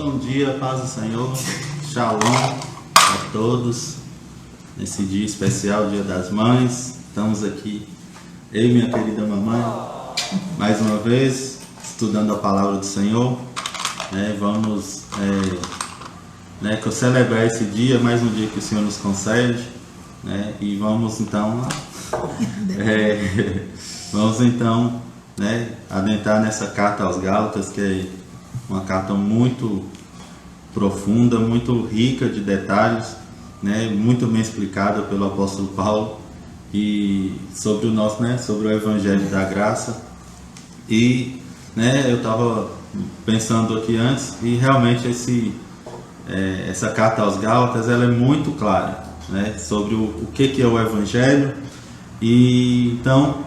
Bom dia, paz do Senhor, Shalom a todos, nesse dia especial, Dia das Mães. Estamos aqui, eu e minha querida mamãe, mais uma vez, estudando a Palavra do Senhor. Vamos celebrar esse dia, mais um dia que o Senhor nos concede, e vamos então adentrar nessa carta aos Gálatas, que é uma carta muito profunda, muito rica de detalhes, muito bem explicada pelo apóstolo Paulo, e sobre sobre o Evangelho da Graça. E eu estava pensando aqui antes, e realmente essa carta aos Gálatas ela é muito clara, sobre o que é o Evangelho. E então,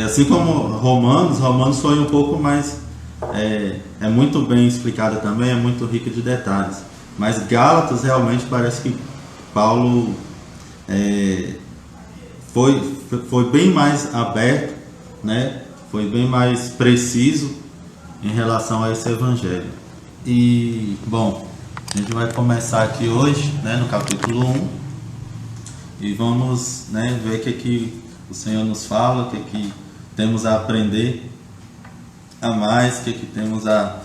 assim como Romanos foi um pouco mais, é muito bem explicada também, é muito rica de detalhes. Mas Gálatas realmente parece que Paulo foi bem mais aberto, foi bem mais preciso em relação a esse Evangelho. E, bom, a gente vai começar aqui hoje, no capítulo 1, e vamos ver o que o Senhor nos fala, o que temos a aprender a mais, o que temos a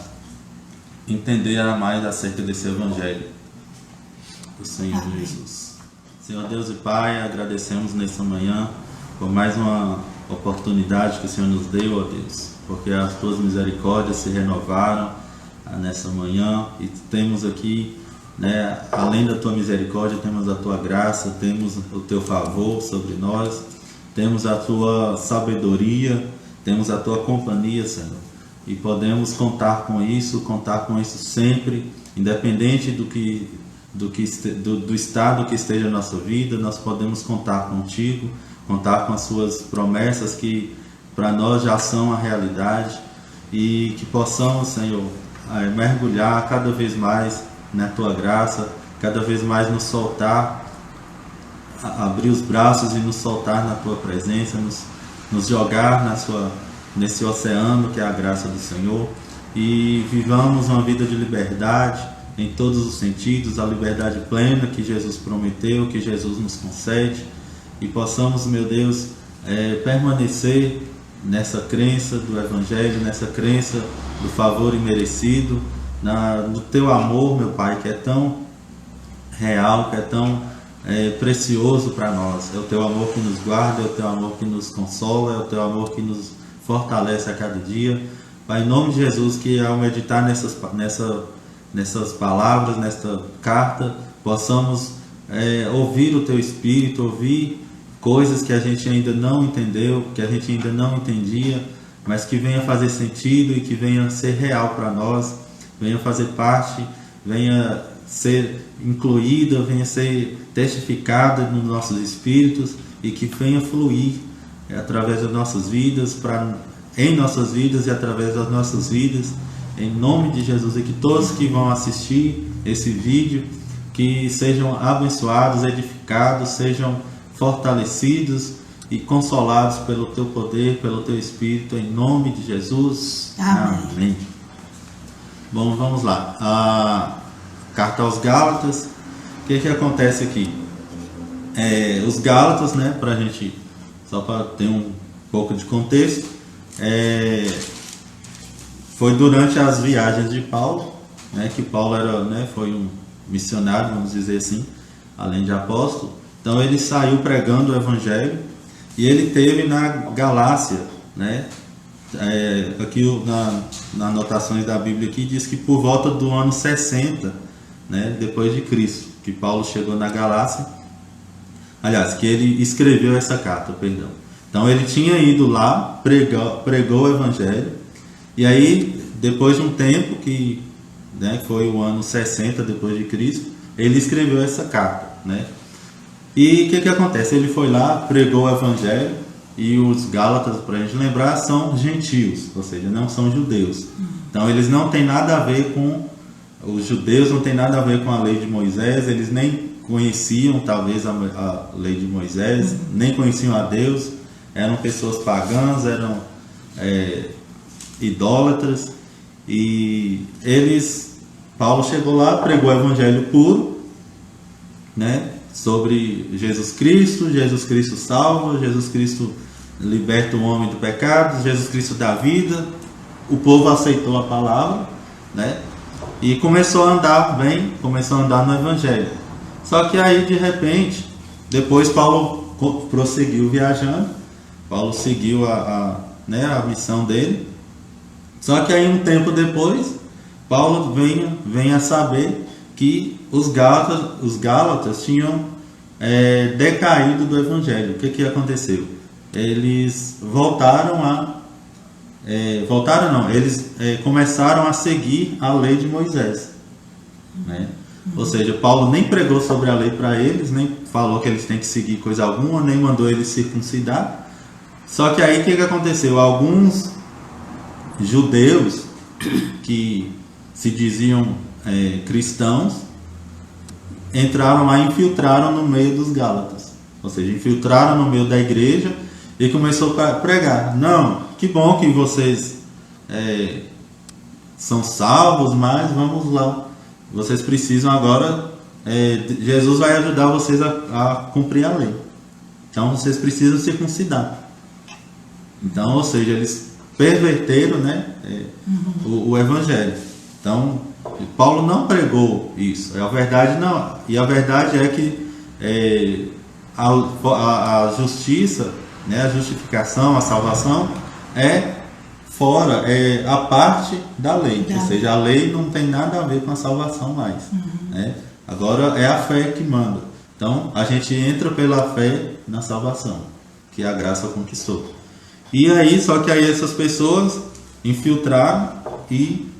entender a mais acerca desse Evangelho do Senhor Jesus. Senhor Deus e Pai, agradecemos nessa manhã por mais uma oportunidade que o Senhor nos deu, ó Deus, porque as Tuas misericórdias se renovaram nessa manhã, e temos aqui, além da Tua misericórdia, temos a Tua graça, temos o Teu favor sobre nós, temos a Tua sabedoria, temos a Tua companhia, Senhor, e podemos contar com isso sempre, independente do estado que esteja a nossa vida. Nós podemos contar contigo, contar com as Suas promessas, que para nós já são a realidade, e que possamos, Senhor, mergulhar cada vez mais na Tua graça, cada vez mais nos soltar, abrir os braços e nos soltar na Tua presença, nos jogar nesse oceano que é a graça do Senhor, e vivamos uma vida de liberdade em todos os sentidos, a liberdade plena que Jesus prometeu, que Jesus nos concede, e possamos, meu Deus, permanecer nessa crença do Evangelho, nessa crença do favor imerecido, do Teu amor, meu Pai, que é tão real, que é tão precioso para nós. É o Teu amor que nos guarda, é o Teu amor que nos consola, é o Teu amor que nos fortalece a cada dia. Pai, em nome de Jesus, que ao meditar nessas palavras, nesta carta, possamos ouvir o Teu Espírito, ouvir coisas que a gente ainda não entendeu, que a gente ainda não entendia, mas que venha fazer sentido e que venha ser real para nós, venha fazer parte, venha ser incluída, venha ser testificada nos nossos espíritos, e que venha fluir através das nossas vidas, em nossas vidas e através das nossas vidas, em nome de Jesus. E que todos que vão assistir esse vídeo, que sejam abençoados, edificados, sejam fortalecidos e consolados pelo Teu poder, pelo Teu Espírito, em nome de Jesus. Amém. Bom, vamos lá. A carta aos Gálatas. O que acontece aqui? Os Gálatas, pra gente, só para ter um pouco de contexto, foi durante as viagens de Paulo, que Paulo foi um missionário, vamos dizer assim, além de apóstolo. Então ele saiu pregando o Evangelho, e ele teve na Galácia, aqui nas anotações da Bíblia aqui diz que por volta do ano 60, depois de Cristo, que Paulo chegou na Galácia, aliás, que ele escreveu essa carta, perdão. Então ele tinha ido lá, pregou o Evangelho, e aí depois de um tempo, que foi o ano 60 depois de Cristo, ele escreveu essa carta, E o que acontece? Ele foi lá, pregou o Evangelho, e os Gálatas, para a gente lembrar, são gentios, ou seja, não são judeus. Então eles não têm nada a ver com os judeus, não tem nada a ver com a lei de Moisés, eles nem conheciam talvez a lei de Moisés, nem conheciam a Deus, eram pessoas pagãs, eram idólatras, e eles Paulo chegou lá, pregou o evangelho puro, né, sobre Jesus Cristo salva, Jesus Cristo liberta o homem do pecado, Jesus Cristo dá vida. O povo aceitou a palavra, né, e começou a andar bem, começou a andar no evangelho. Só que aí, de repente, depois Paulo prosseguiu viajando, Paulo seguiu né, a missão dele. Só que aí, um tempo depois, Paulo vem a saber que os Gálatas tinham decaído do evangelho. O que aconteceu? Eles eles começaram a seguir a lei de Moisés, né? Ou seja, Paulo nem pregou sobre a lei para eles, nem falou que eles têm que seguir coisa alguma, nem mandou eles circuncidar. Só que aí o que aconteceu? Alguns judeus que se diziam cristãos entraram lá e infiltraram no meio dos Gálatas, ou seja, infiltraram no meio da igreja e começou a pregar: não, que bom que vocês são salvos, mas vamos lá, vocês precisam agora, Jesus vai ajudar vocês a cumprir a lei, então vocês precisam circuncidar. Então, ou seja, eles perverteram, né, o evangelho. Então, Paulo não pregou isso. A verdade não. E a verdade é que a justiça, né, a justificação, a salvação é fora, é a parte da lei. Ou seja, a lei não tem nada a ver com a salvação mais. Né? Agora é a fé que manda. Então, a gente entra pela fé na salvação, que a graça conquistou. E aí, só que aí essas pessoas infiltraram e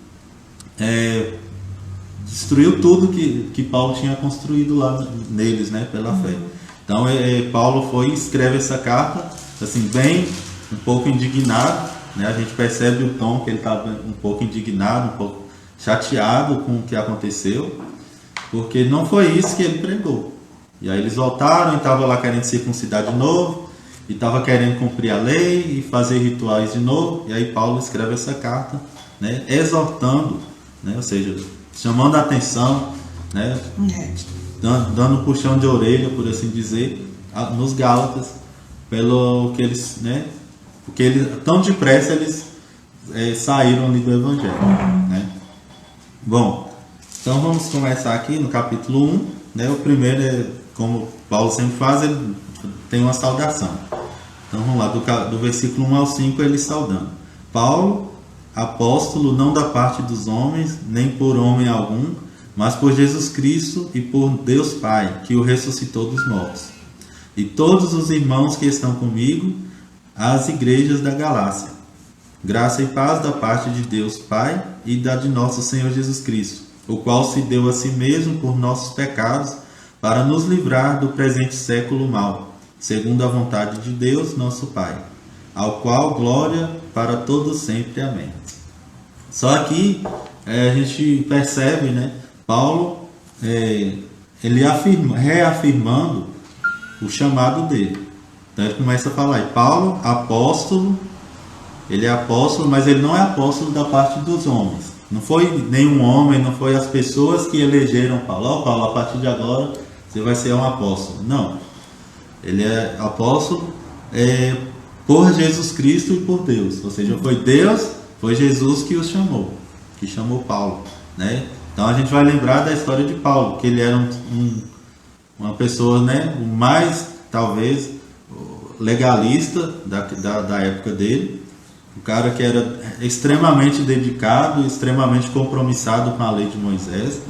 destruiu tudo que Paulo tinha construído lá neles, né, pela fé. Então Paulo foi e escreve essa carta assim, bem, um pouco indignado, né? A gente percebe o tom que ele estava um pouco indignado, um pouco chateado com o que aconteceu, porque não foi isso que ele pregou. E aí eles voltaram e estavam lá querendo circuncidar de novo, e estava querendo cumprir a lei e fazer rituais de novo. E aí Paulo escreve essa carta, né, exortando, né, ou seja, chamando a atenção, né, dando puxão de orelha, por assim dizer, nos Gálatas, pelo que eles, né, porque eles tão depressa eles saíram ali do evangelho, né. Bom, então vamos começar aqui no capítulo 1, né. O primeiro como Paulo sempre faz, ele tem uma saudação. Então vamos lá, do versículo 1 ao 5, ele saudando: Paulo, apóstolo, não da parte dos homens, nem por homem algum, mas por Jesus Cristo e por Deus Pai, que o ressuscitou dos mortos, e todos os irmãos que estão comigo, às igrejas da Galácia. Graça e paz da parte de Deus Pai e da de nosso Senhor Jesus Cristo, o qual se deu a si mesmo por nossos pecados, para nos livrar do presente século mau, segundo a vontade de Deus, nosso Pai, ao qual glória para todos sempre. Amém. Só aqui a gente percebe, né, Paulo, ele reafirmando o chamado dele. Então ele começa a falar: Paulo, apóstolo, ele é apóstolo, mas ele não é apóstolo da parte dos homens. Não foi nenhum homem, não foi as pessoas que elegeram Paulo: Paulo, a partir de agora você vai ser um apóstolo. Não. Ele é apóstolo por Jesus Cristo e por Deus. Ou seja, foi Deus, foi Jesus que os chamou, que chamou Paulo, né? Então a gente vai lembrar da história de Paulo, que ele era uma pessoa, né, o mais, talvez, legalista da época dele. Um cara que era extremamente dedicado, extremamente compromissado com a lei de Moisés.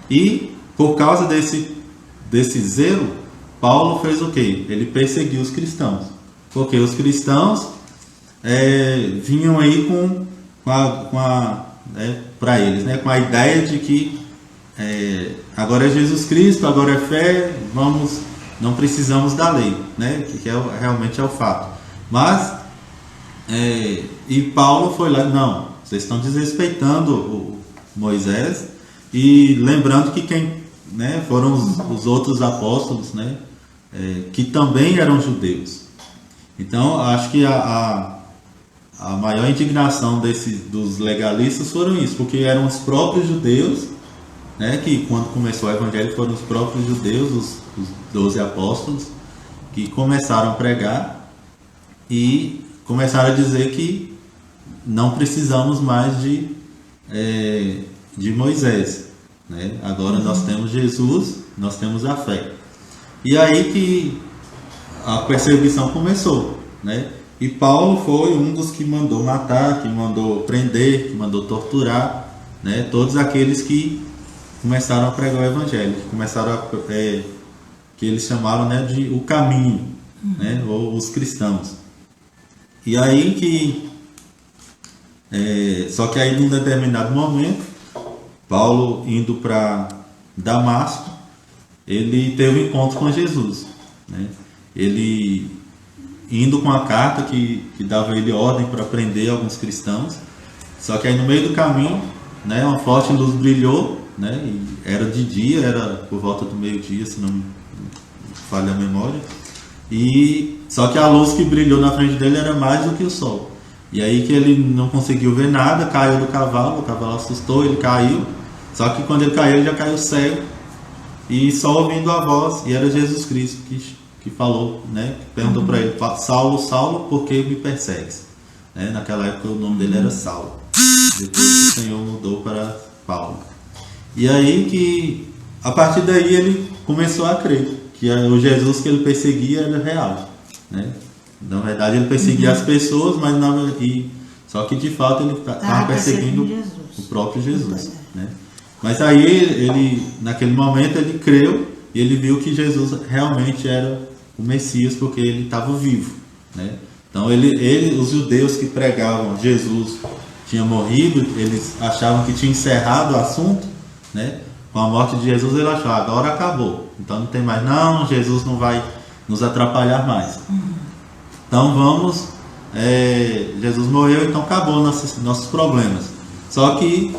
E por causa desse zelo, Paulo fez o quê? Ele perseguiu os cristãos. Porque os cristãos vinham aí para eles, né, com a ideia de que agora é Jesus Cristo, agora é fé, não precisamos da lei, né, que realmente é o fato. Mas, e Paulo foi lá: não, vocês estão desrespeitando o Moisés, e lembrando que quem, né, foram os outros apóstolos, né, que também eram judeus. Então, acho que a maior indignação dos legalistas foram isso, porque eram os próprios judeus né, que quando começou o evangelho foram os próprios judeus, os 12 apóstolos, que começaram a pregar e começaram a dizer que não precisamos mais de Moisés, né? Agora nós temos Jesus, nós temos a fé. E aí que a perseguição começou, né? E Paulo foi um dos que mandou matar, que mandou prender, que mandou torturar, né? Todos aqueles que começaram a pregar o evangelho, que começaram que eles chamaram, né, de o caminho, né? Ou os cristãos. E aí que só que aí num determinado momento, Paulo indo para Damasco, ele teve um encontro com Jesus, né? Ele indo com a carta que dava ele ordem para prender alguns cristãos, só que aí no meio do caminho, né, uma forte luz brilhou, né, e era de dia, era por volta do meio-dia, se não me falha a memória, e só que a luz que brilhou na frente dele era mais do que o sol. E aí que ele não conseguiu ver nada, caiu do cavalo, o cavalo assustou, ele caiu, só que quando ele caiu, ele já caiu cego, e só ouvindo a voz, e era Jesus Cristo que falou, né, que perguntou para ele: Saulo, Saulo, por que me persegues? Né, naquela época o nome dele era Saulo, depois o Senhor mudou para Paulo. E aí que, a partir daí, ele começou a crer que o Jesus que ele perseguia era real, né? Na verdade ele perseguia as pessoas, mas só que de fato ele estava perseguindo o próprio Jesus, né? Mas aí ele, naquele momento, ele creu e ele viu que Jesus realmente era o Messias, porque ele estava vivo, né? Então os judeus que pregavam Jesus tinha morrido, eles achavam que tinha encerrado o assunto, né? Com a morte de Jesus, ele achou: agora acabou, então não tem mais, não, Jesus não vai nos atrapalhar mais. Então vamos, Jesus morreu, então acabou nossos problemas. Só que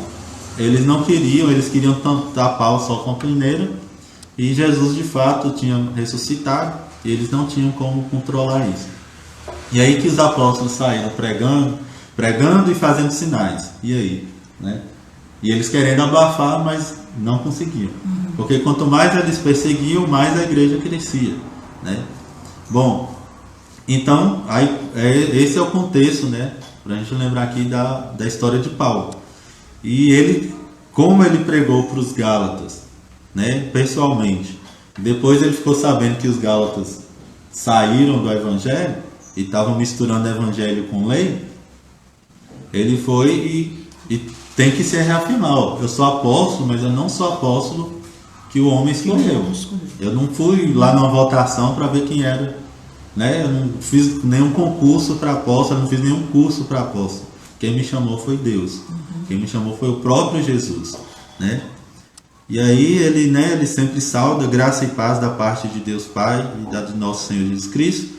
eles não queriam, eles queriam tapar o sol com a peneira, e Jesus de fato tinha ressuscitado, e eles não tinham como controlar isso. E aí que os apóstolos saíram pregando e fazendo sinais. E aí, né? E eles querendo abafar, mas não conseguiam. Porque quanto mais eles perseguiam, mais a igreja crescia, né? Bom, então, esse é o contexto, né? Para a gente lembrar aqui da história de Paulo. E ele, como ele pregou para os Gálatas, né, pessoalmente, depois ele ficou sabendo que os Gálatas saíram do Evangelho e estavam misturando Evangelho com lei, ele foi e tem que se reafirmar: ó, eu sou apóstolo, mas eu não sou apóstolo que o homem escolheu. Eu não fui lá numa votação para ver quem era, né? Eu não fiz nenhum concurso para apóstolo, eu não fiz nenhum curso para apóstolo. Quem me chamou foi Deus. Quem me chamou foi o próprio Jesus, né? E aí ele sempre sauda graça e paz da parte de Deus Pai e da de nosso Senhor Jesus Cristo.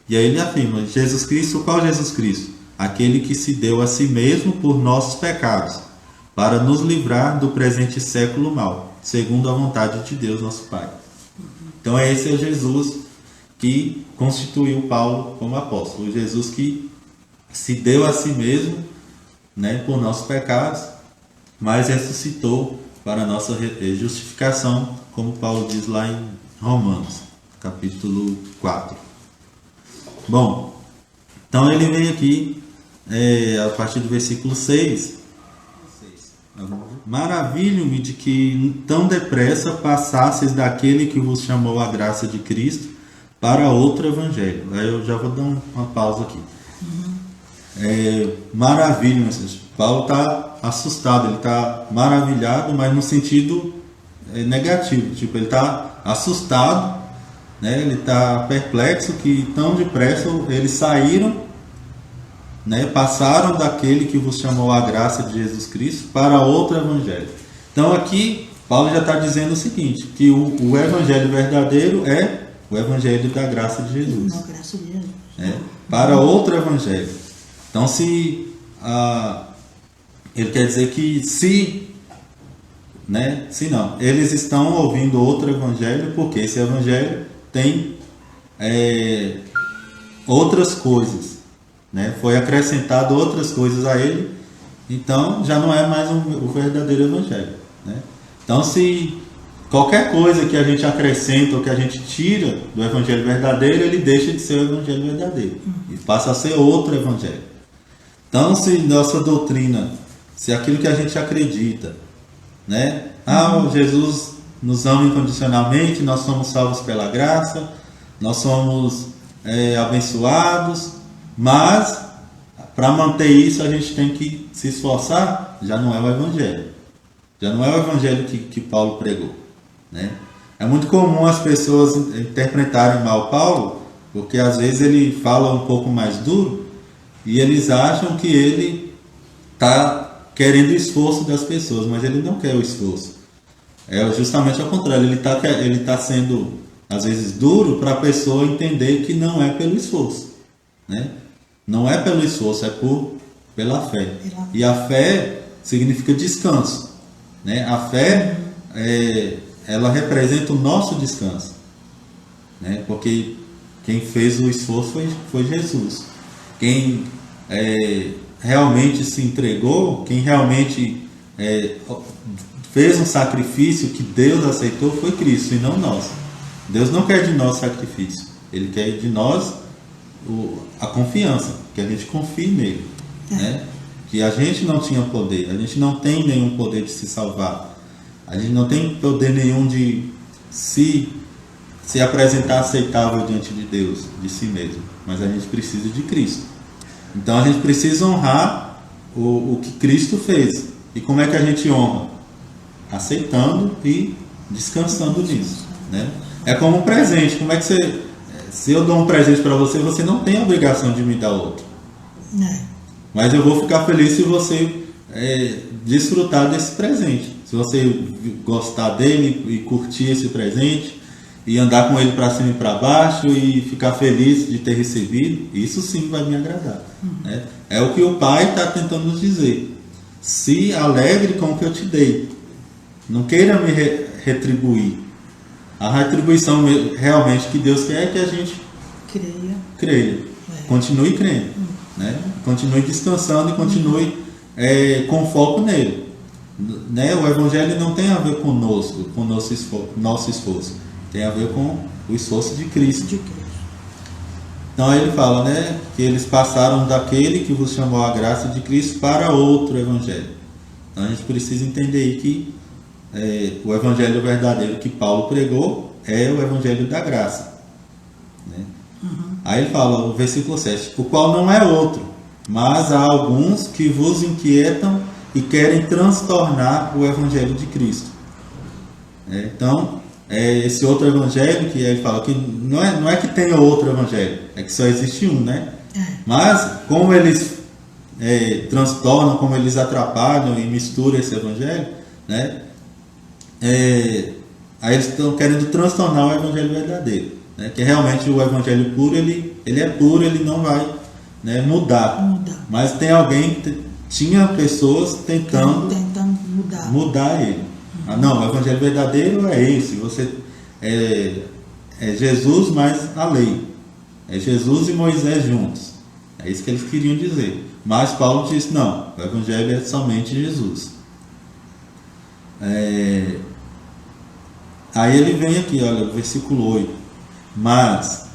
E aí ele afirma: Jesus Cristo, qual Jesus Cristo? Aquele que se deu a si mesmo por nossos pecados, para nos livrar do presente século mau, segundo a vontade de Deus nosso Pai. Então esse é Jesus que constituiu Paulo como apóstolo, o Jesus que se deu a si mesmo, né, por nossos pecados, mas ressuscitou para a nossa justificação, como Paulo diz lá em Romanos, capítulo 4. Bom, então ele vem aqui, a partir do versículo 6. Maravilho-me de que tão depressa passasseis daquele que vos chamou a graça de Cristo para outro evangelho. Aí eu já vou dar uma pausa aqui. Maravilha, Paulo está assustado, ele está maravilhado, mas no sentido negativo, tipo, ele está assustado, né? Ele está perplexo que tão depressa eles saíram, né? Passaram daquele que vos chamou a graça de Jesus Cristo para outro evangelho. Então aqui Paulo já está dizendo o seguinte, que o evangelho verdadeiro é o evangelho da graça de Jesus, para outro evangelho. Então ele quer dizer que se não, eles estão ouvindo outro evangelho, porque esse evangelho tem outras coisas, né? Foi acrescentado outras coisas a ele, então já não é mais o verdadeiro evangelho, né? Então, se qualquer coisa que a gente acrescenta ou que a gente tira do evangelho verdadeiro, ele deixa de ser o evangelho verdadeiro e passa a ser outro evangelho. Então, se nossa doutrina, se aquilo que a gente acredita, né? Jesus nos ama incondicionalmente, nós somos salvos pela graça, nós somos abençoados, mas para manter isso a gente tem que se esforçar, já não é o evangelho. Já não é o evangelho que Paulo pregou, né? É muito comum as pessoas interpretarem mal Paulo, porque às vezes ele fala um pouco mais duro e eles acham que ele está querendo o esforço das pessoas, mas ele não quer o esforço. É justamente ao contrário, ele tá sendo às vezes duro para a pessoa entender que não é pelo esforço, né? Não é pelo esforço, é pela fé. E a fé significa descanso, né? A fé ela representa o nosso descanso, né? Porque quem fez o esforço foi Jesus. Quem realmente se entregou, quem realmente fez um sacrifício que Deus aceitou foi Cristo e não nós. Deus não quer de nós sacrifício, Ele quer de nós a confiança, que a gente confie nele, né? Que a gente não tinha poder, a gente não tem nenhum poder de se salvar, a gente não tem poder nenhum de se apresentar aceitável diante de Deus, de si mesmo, mas a gente precisa de Cristo. Então a gente precisa honrar o que Cristo fez. E como é que a gente honra? Aceitando e descansando nisso, né? É como um presente. Como é que você... Se eu dou um presente para você, você não tem a obrigação de me dar outro. Não. Mas eu vou ficar feliz se você desfrutar desse presente. Se você gostar dele e curtir esse presente e andar com ele para cima e para baixo e ficar feliz de ter recebido, isso sim vai me agradar, né? É o que o Pai está tentando nos dizer. Se alegre com o que eu te dei. Não queira me retribuir. A retribuição realmente que Deus quer é que a gente creia. Continue crendo, né? Continue descansando e continue com foco nele, né? O Evangelho não tem a ver conosco, com nosso esforço. Tem a ver com o esforço de Cristo. Então aí ele fala, né, que eles passaram daquele que vos chamou a graça de Cristo para outro Evangelho. Então a gente precisa entender aí que o Evangelho verdadeiro que Paulo pregou é o Evangelho da graça, né? Aí ele fala, o versículo 7, o qual não é outro, mas há alguns que vos inquietam e querem transtornar o Evangelho de Cristo. Então, esse outro Evangelho que ele fala que não é que tenha outro Evangelho, é que só existe um, né? Mas como eles transtornam, como eles atrapalham e misturam esse Evangelho, né? Aí eles estão querendo transtornar o Evangelho verdadeiro, né? Que realmente o Evangelho puro, ele é puro, ele não vai, né, mudar. Mas tem alguém, tinha pessoas tentando mudar ele. Não, o Evangelho verdadeiro é esse. Você é Jesus mais a lei. É Jesus e Moisés juntos. É isso que eles queriam dizer. Mas Paulo disse, não, o Evangelho é somente Jesus. Aí ele vem aqui, olha, versículo 8. Mas,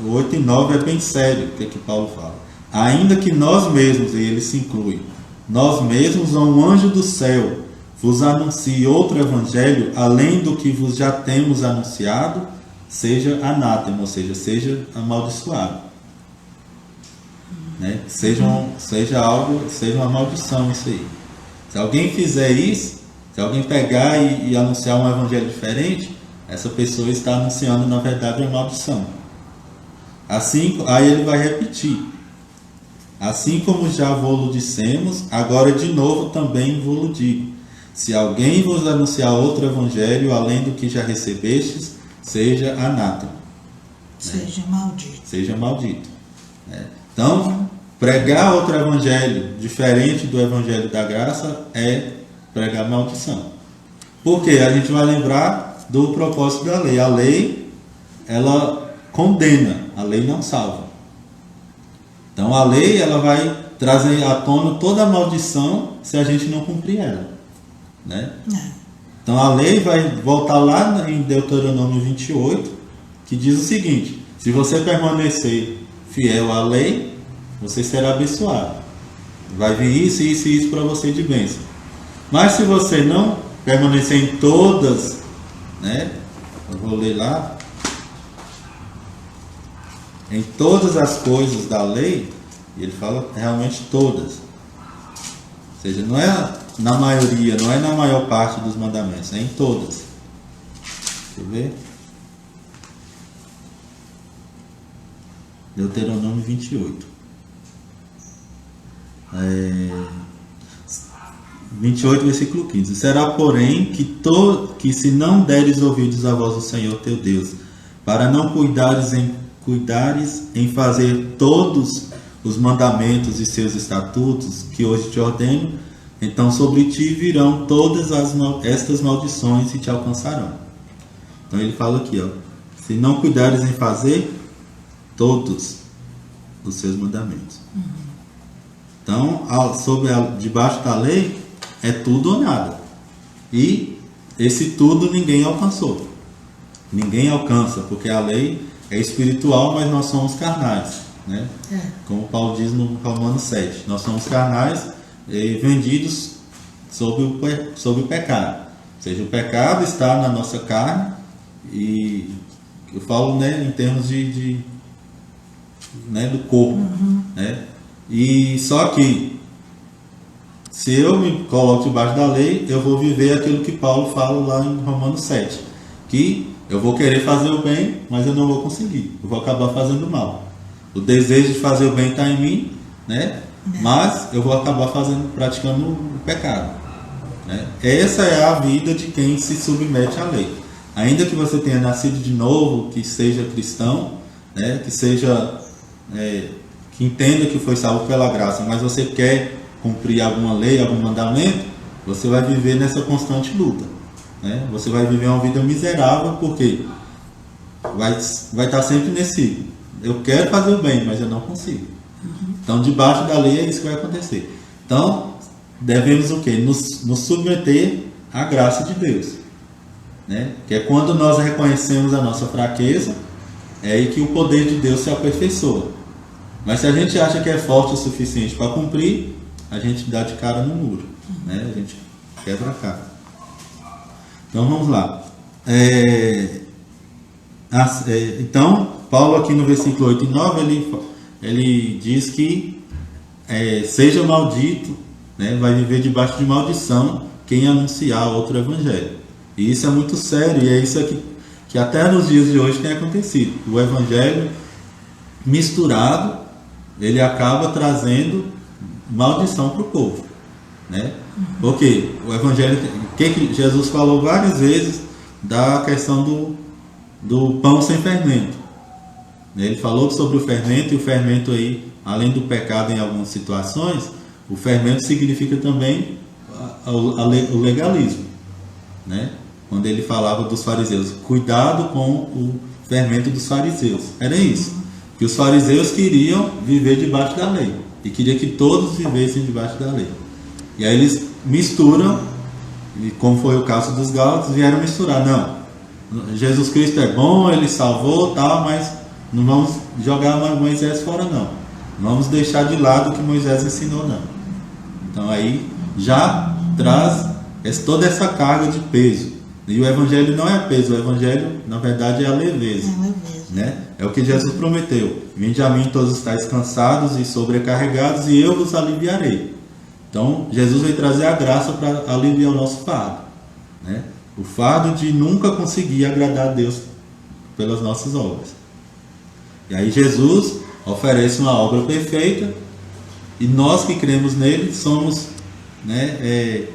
o 8 e 9 é bem sério o que é que Paulo fala. Ainda que nós mesmos, e ele se inclui, nós mesmos ou um anjo do céu vos anuncie outro evangelho, além do que vos já temos anunciado, seja anátema, ou seja amaldiçoado. Né? Seja uma maldição isso aí. Se alguém fizer isso, se alguém pegar e anunciar um evangelho diferente, essa pessoa está anunciando, na verdade, uma maldição. Assim, aí ele vai repetir. Assim como já vos dissemos, agora de novo também vos digo. Se alguém vos anunciar outro evangelho, além do que já recebestes, seja anátema. Seja maldito. Seja maldito. Então, pregar outro evangelho diferente do evangelho da graça é pregar maldição. Porque a gente vai lembrar do propósito da lei. A lei, ela condena, a lei não salva. Então a lei, ela vai trazer à tona toda a maldição se a gente não cumprir ela, né? Então a lei vai voltar lá em Deuteronômio 28, que diz o seguinte: se você permanecer fiel à lei, você será abençoado. Vai vir isso, isso e isso para você de bênção. Mas se você não permanecer em todas, né? Eu vou ler lá. Em todas as coisas da lei, ele fala realmente todas. Ou seja, não é na maioria, não é na maior parte dos mandamentos, é em todas. Deixa eu ver. Deuteronômio 28. 28, versículo 15. Será, porém, que se não deres ouvidos à voz do Senhor teu Deus, para não cuidares em fazer todos os mandamentos e seus estatutos que hoje te ordeno, então sobre ti virão todas estas maldições e te alcançarão. Então ele fala aqui, ó, se não cuidares em fazer todos os seus mandamentos. Então, debaixo da lei é tudo ou nada. E esse tudo ninguém alcançou. Ninguém alcança, porque a lei é espiritual, mas nós somos carnais, né? Como Paulo diz no Romanos 7. Nós somos carnais vendidos sob o pecado. Ou seja, o pecado está na nossa carne, e eu falo, né, em termos né, do corpo, né? E só que se eu me coloco debaixo da lei, eu vou viver aquilo que Paulo fala lá em Romanos 7, que eu vou querer fazer o bem, mas eu não vou conseguir, eu vou acabar fazendo mal. O desejo de fazer o bem está em mim, né? Mas eu vou acabar praticando o pecado, né? Essa é a vida de quem se submete à lei. Ainda que você tenha nascido de novo, que seja cristão, né? Que seja que entenda que foi salvo pela graça, mas você quer cumprir alguma lei, algum mandamento, você vai viver nessa constante luta, né? Você vai viver uma vida miserável, porque vai estar sempre nesse: eu quero fazer o bem, mas eu não consigo. Então, debaixo da lei é isso que vai acontecer. Então, devemos o quê? Nos submeter à graça de Deus, né? Que é quando nós reconhecemos a nossa fraqueza, é aí que o poder de Deus se aperfeiçoa. Mas se a gente acha que é forte o suficiente para cumprir, a gente dá de cara no muro, né? A gente quebra a cara. Então vamos lá. Então, Paulo aqui no versículo 8 e 9, ele diz que seja maldito, né? Vai viver debaixo de maldição quem anunciar outro evangelho. E isso é muito sério, e é isso aqui que até nos dias de hoje tem acontecido. O evangelho misturado, ele acaba trazendo maldição para o povo, né? Porque o evangelho, que Jesus falou várias vezes da questão do pão sem fermento. Ele falou sobre o fermento, e o fermento aí, além do pecado em algumas situações, o fermento significa também o legalismo, né? Quando ele falava dos fariseus, cuidado com o fermento dos fariseus, era isso, que os fariseus queriam viver debaixo da lei, e queria que todos vivessem debaixo da lei. E aí eles misturam, e como foi o caso dos Gálatas, vieram misturar. Não, Jesus Cristo é bom, ele salvou, tal, mas não vamos jogar Moisés fora, não. Não vamos deixar de lado o que Moisés ensinou, não. Então aí já traz toda essa carga de peso. E o evangelho não é peso, o evangelho na verdade é a leveza, né? É o que Jesus prometeu: vinde a mim todos estáis cansados e sobrecarregados, e eu vos aliviarei. Então Jesus veio trazer a graça para aliviar o nosso fardo, né? O fardo de nunca conseguir agradar a Deus pelas nossas obras. E aí Jesus oferece uma obra perfeita, e nós que cremos nele somos, né,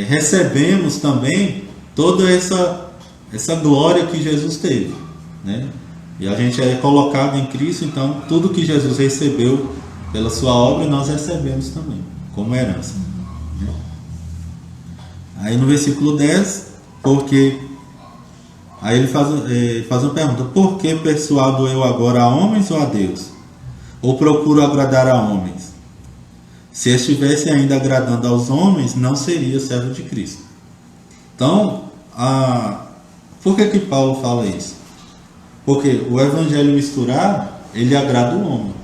recebemos também toda essa glória que Jesus teve, né? E a gente é colocado em Cristo, então tudo que Jesus recebeu pela sua obra, nós recebemos também, como herança, né? Aí no versículo 10, porque aí ele faz uma pergunta: por que persuado eu agora a homens ou a Deus? Ou procuro agradar a homens? Se estivesse ainda agradando aos homens, não seria servo de Cristo. Então, por que Paulo fala isso? Porque o evangelho misturado, ele agrada o homem.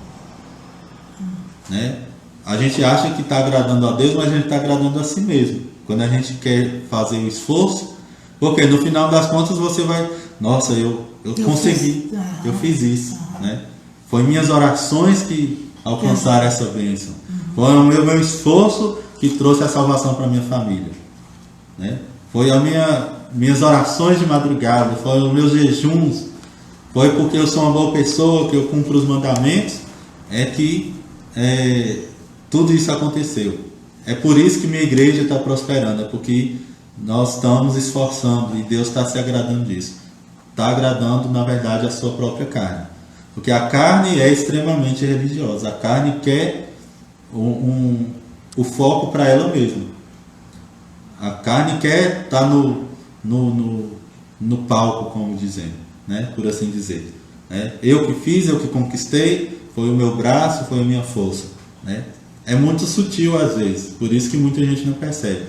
Né? A gente acha que está agradando a Deus, mas a gente está agradando a si mesmo. Quando a gente quer fazer o esforço, porque no final das contas você vai, nossa, eu consegui, eu fiz isso. Né? Foi minhas orações que alcançaram essa bênção. Foi o meu esforço que trouxe a salvação para a minha família. Né? Foi minhas orações de madrugada, foi os meus jejuns, foi porque eu sou uma boa pessoa, que eu cumpro os mandamentos, que tudo isso aconteceu. É por isso que minha igreja está prosperando, é porque nós estamos esforçando e Deus está se agradando disso. Está agradando, na verdade, a sua própria carne. Porque a carne é extremamente religiosa. A carne quer o foco para ela mesma. A carne quer estar no palco, como dizendo, né? Por assim dizer. Né? Eu que fiz, eu que conquistei, foi o meu braço, foi a minha força. Né? É muito sutil às vezes, por isso que muita gente não percebe.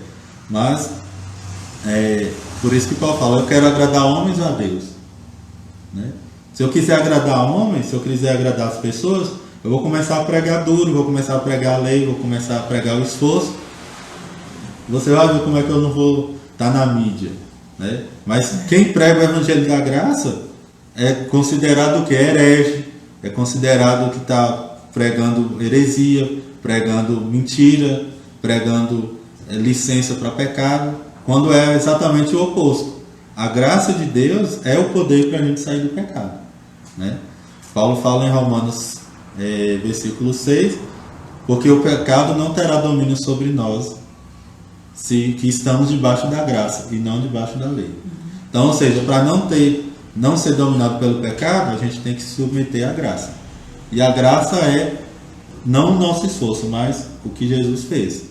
Mas, por isso que Paulo fala, eu quero agradar homens a Deus. Né? Se eu quiser agradar homens, se eu quiser agradar as pessoas, eu vou começar a pregar duro, vou começar a pregar a lei, vou começar a pregar o esforço. Você vai ver como é que eu não vou estar na mídia. Né? Mas quem prega o evangelho da graça é considerado o que? Herege, é considerado que está pregando heresia, pregando mentira, pregando licença para pecado, quando é exatamente o oposto. A graça de Deus é o poder para a gente sair do pecado. Né? Paulo fala em Romanos, versículo 6, porque o pecado não terá domínio sobre nós, que estamos debaixo da graça e não debaixo da lei. Então, ou seja, para não ser dominado pelo pecado, a gente tem que se submeter à graça. E a graça é não o nosso esforço, mas o que Jesus fez.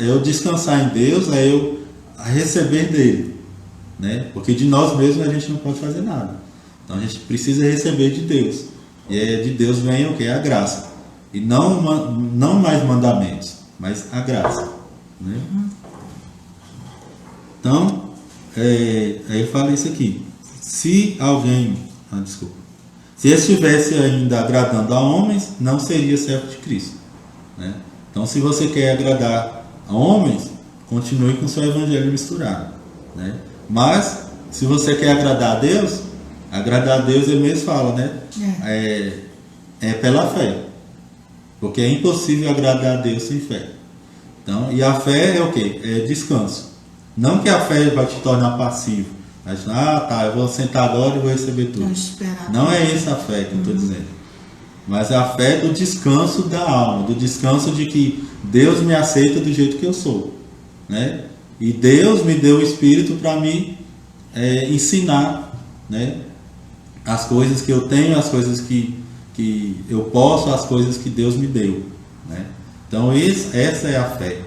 Eu descansar em Deus, é eu receber dele. Né? Porque de nós mesmos a gente não pode fazer nada. Então a gente precisa receber de Deus. E de Deus vem o que? A graça. E não mais mandamentos, mas a graça. Né? Então, aí fala isso aqui. Se alguém... Se estivesse ainda agradando a homens, não seria servo de Cristo. Né? Então, se você quer agradar a homens, continue com o seu evangelho misturado. Né? Mas, se você quer agradar a Deus, ele mesmo fala, né? É pela fé. Porque é impossível agradar a Deus sem fé. Então, e a fé é o quê? É descanso. Não que a fé vai te tornar passivo. Mas, eu vou sentar agora e vou receber tudo. Não é essa a fé que eu estou dizendo. Mas é a fé do descanso da alma, do descanso de que Deus me aceita do jeito que eu sou. Né? E Deus me deu o Espírito para me ensinar, né? As coisas que eu tenho, as coisas que eu posso, as coisas que Deus me deu. Né? Então essa é a fé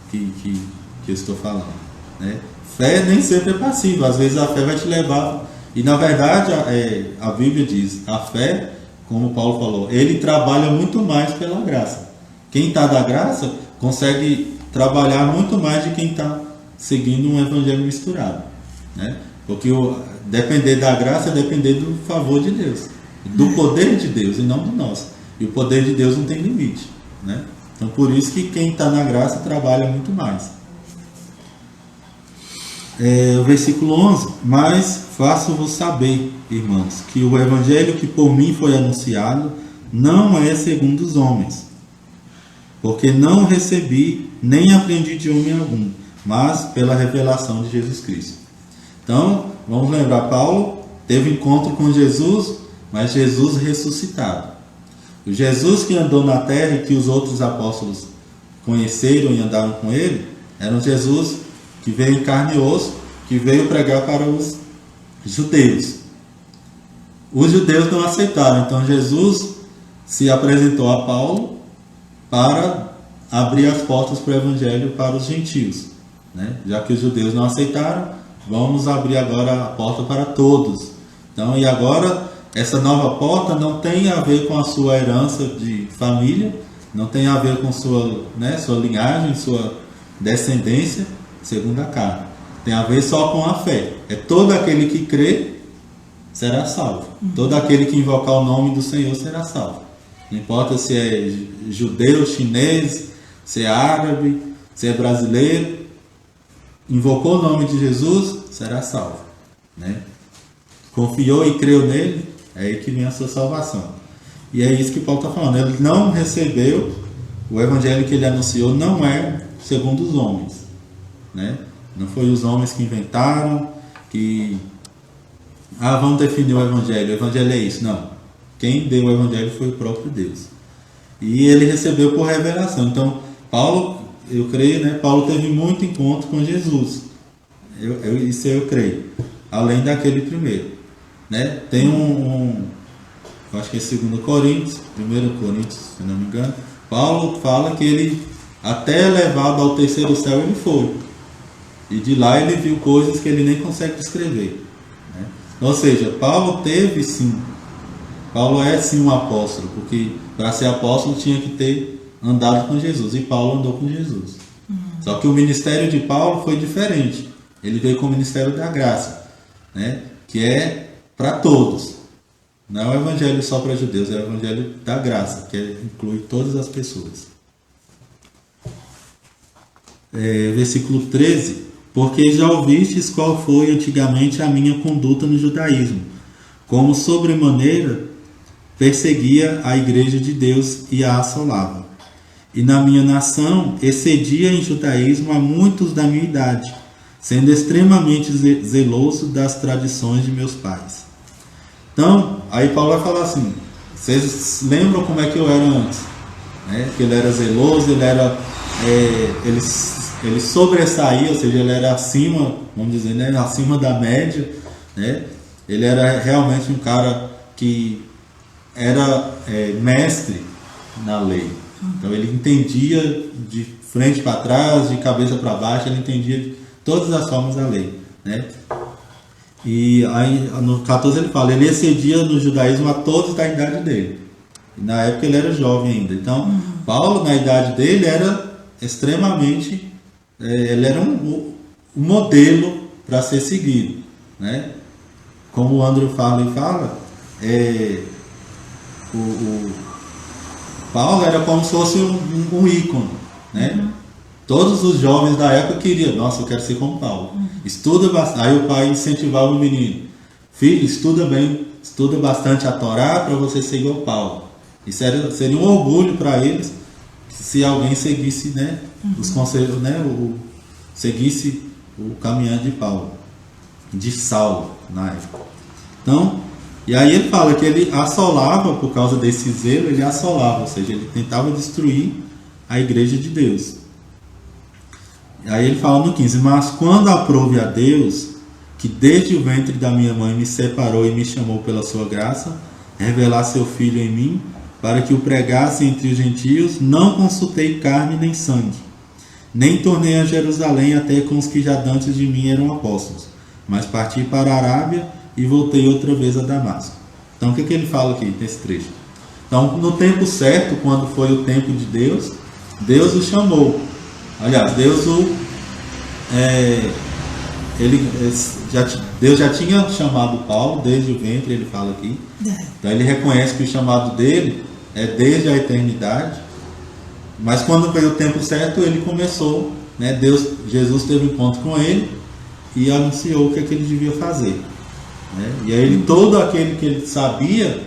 que eu estou falando. Né? Fé nem sempre é passiva, às vezes a fé vai te levar, e na verdade a Bíblia diz, a fé, como Paulo falou, ele trabalha muito mais pela graça. Quem está da graça consegue trabalhar muito mais de quem está seguindo um evangelho misturado. Né? Porque depender da graça é depender do favor de Deus, do poder de Deus e não do nosso. E o poder de Deus não tem limite. Né? Então por isso que quem está na graça trabalha muito mais. O versículo 11, mas faço-vos saber, irmãos, que o evangelho que por mim foi anunciado não é segundo os homens, porque não recebi nem aprendi de homem algum, mas pela revelação de Jesus Cristo. Então, vamos lembrar, Paulo teve encontro com Jesus, mas Jesus ressuscitado. O Jesus que andou na terra e que os outros apóstolos conheceram e andaram com ele, era um Jesus que veio em carne e osso, que veio pregar para os judeus. Os judeus não aceitaram, então Jesus se apresentou a Paulo para abrir as portas para o evangelho para os gentios. Né? Já que os judeus não aceitaram, vamos abrir agora a porta para todos. Então, e agora, essa nova porta não tem a ver com a sua herança de família, não tem a ver com sua linhagem, descendência segundo a carne. Tem a ver só com a fé. É todo aquele que crê será salvo. Todo aquele que invocar o nome do Senhor será salvo. Não importa se é judeu, chinês, se é árabe, se é brasileiro, invocou o nome de Jesus, será salvo, né? Confiou e creu nele, é aí que vem a sua salvação. E é isso que Paulo está falando. Ele não recebeu, o evangelho que ele anunciou não é segundo os homens, né? Não foi os homens que inventaram, que vamos definir o evangelho é isso. Não. Quem deu o evangelho foi o próprio Deus. E ele recebeu por revelação. Então, Paulo, eu creio, né? Paulo teve muito encontro com Jesus. Isso eu creio. Além daquele primeiro, né? Tem eu acho que é 2 Coríntios, 1 Coríntios, se não me engano. Paulo fala que ele, até levado ao terceiro céu, ele foi. E de lá ele viu coisas que ele nem consegue descrever, né? Ou seja, Paulo teve sim. Paulo é sim um apóstolo, porque para ser apóstolo tinha que ter andado com Jesus. E Paulo andou com Jesus. Só que o ministério de Paulo foi diferente. Ele veio com o ministério da graça, né? Que é para todos. Não é o evangelho só para judeus, é o evangelho da graça, que inclui todas as pessoas. Versículo 13. Porque já ouvistes qual foi antigamente a minha conduta no judaísmo, como sobremaneira perseguia a igreja de Deus e a assolava. E na minha nação excedia em judaísmo a muitos da minha idade, sendo extremamente zeloso das tradições de meus pais. Então, aí Paulo vai falar assim, vocês lembram como é que eu era antes? Né? Que ele era zeloso, ele sobressaía, ou seja, ele era acima, vamos dizer, né? Acima da média, né? Ele era realmente um cara que era mestre na lei. Então ele entendia de frente para trás, de cabeça para baixo, ele entendia de todas as formas da lei, né? E aí no 14 ele fala, ele excedia no judaísmo a todos da idade dele. E na época ele era jovem ainda. Então Paulo, na idade dele, era extremamente, ele era um modelo para ser seguido, né? Como o Andrew Farley fala, o Paulo era como se fosse um ícone, né? Todos os jovens da época queriam, nossa, eu quero ser como Paulo. Estuda bastante. Aí o pai incentivava o menino, filho, estuda bem, estuda bastante a Torá para você ser igual Paulo. Isso seria um orgulho para eles se alguém seguisse, né, os conselhos, né, seguisse o caminhar de Paulo, de Saulo na época. Então, e aí ele fala que ele assolava, por causa desse zelo, ele assolava, ou seja, ele tentava destruir a igreja de Deus. Aí ele fala no 15, mas quando aprove a Deus, que desde o ventre da minha mãe me separou e me chamou pela sua graça, revelar seu filho em mim, para que o pregasse entre os gentios, não consultei carne nem sangue, nem tornei a Jerusalém até com os que já dantes de mim eram apóstolos, mas parti para a Arábia e voltei outra vez a Damasco. Então o que ele fala aqui nesse trecho? Então no tempo certo, quando foi o tempo de Deus, Deus o chamou. Aliás, Deus já tinha chamado Paulo desde o ventre, ele fala aqui. Então ele reconhece que o chamado dele é desde a eternidade. Mas quando veio o tempo certo, ele começou, né? Jesus teve um encontro com ele e anunciou o que ele devia fazer, né? E aí todo aquele que ele sabia,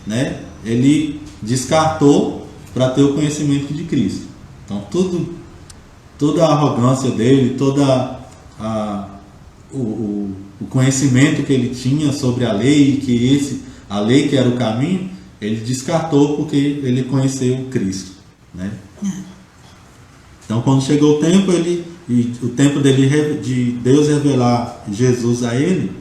né, ele descartou para ter o conhecimento de Cristo. Então toda a arrogância dele, o conhecimento que ele tinha sobre a lei, a lei que era o caminho, ele descartou porque ele conheceu Cristo, né? Então quando chegou o tempo, o tempo de Deus revelar Jesus a ele,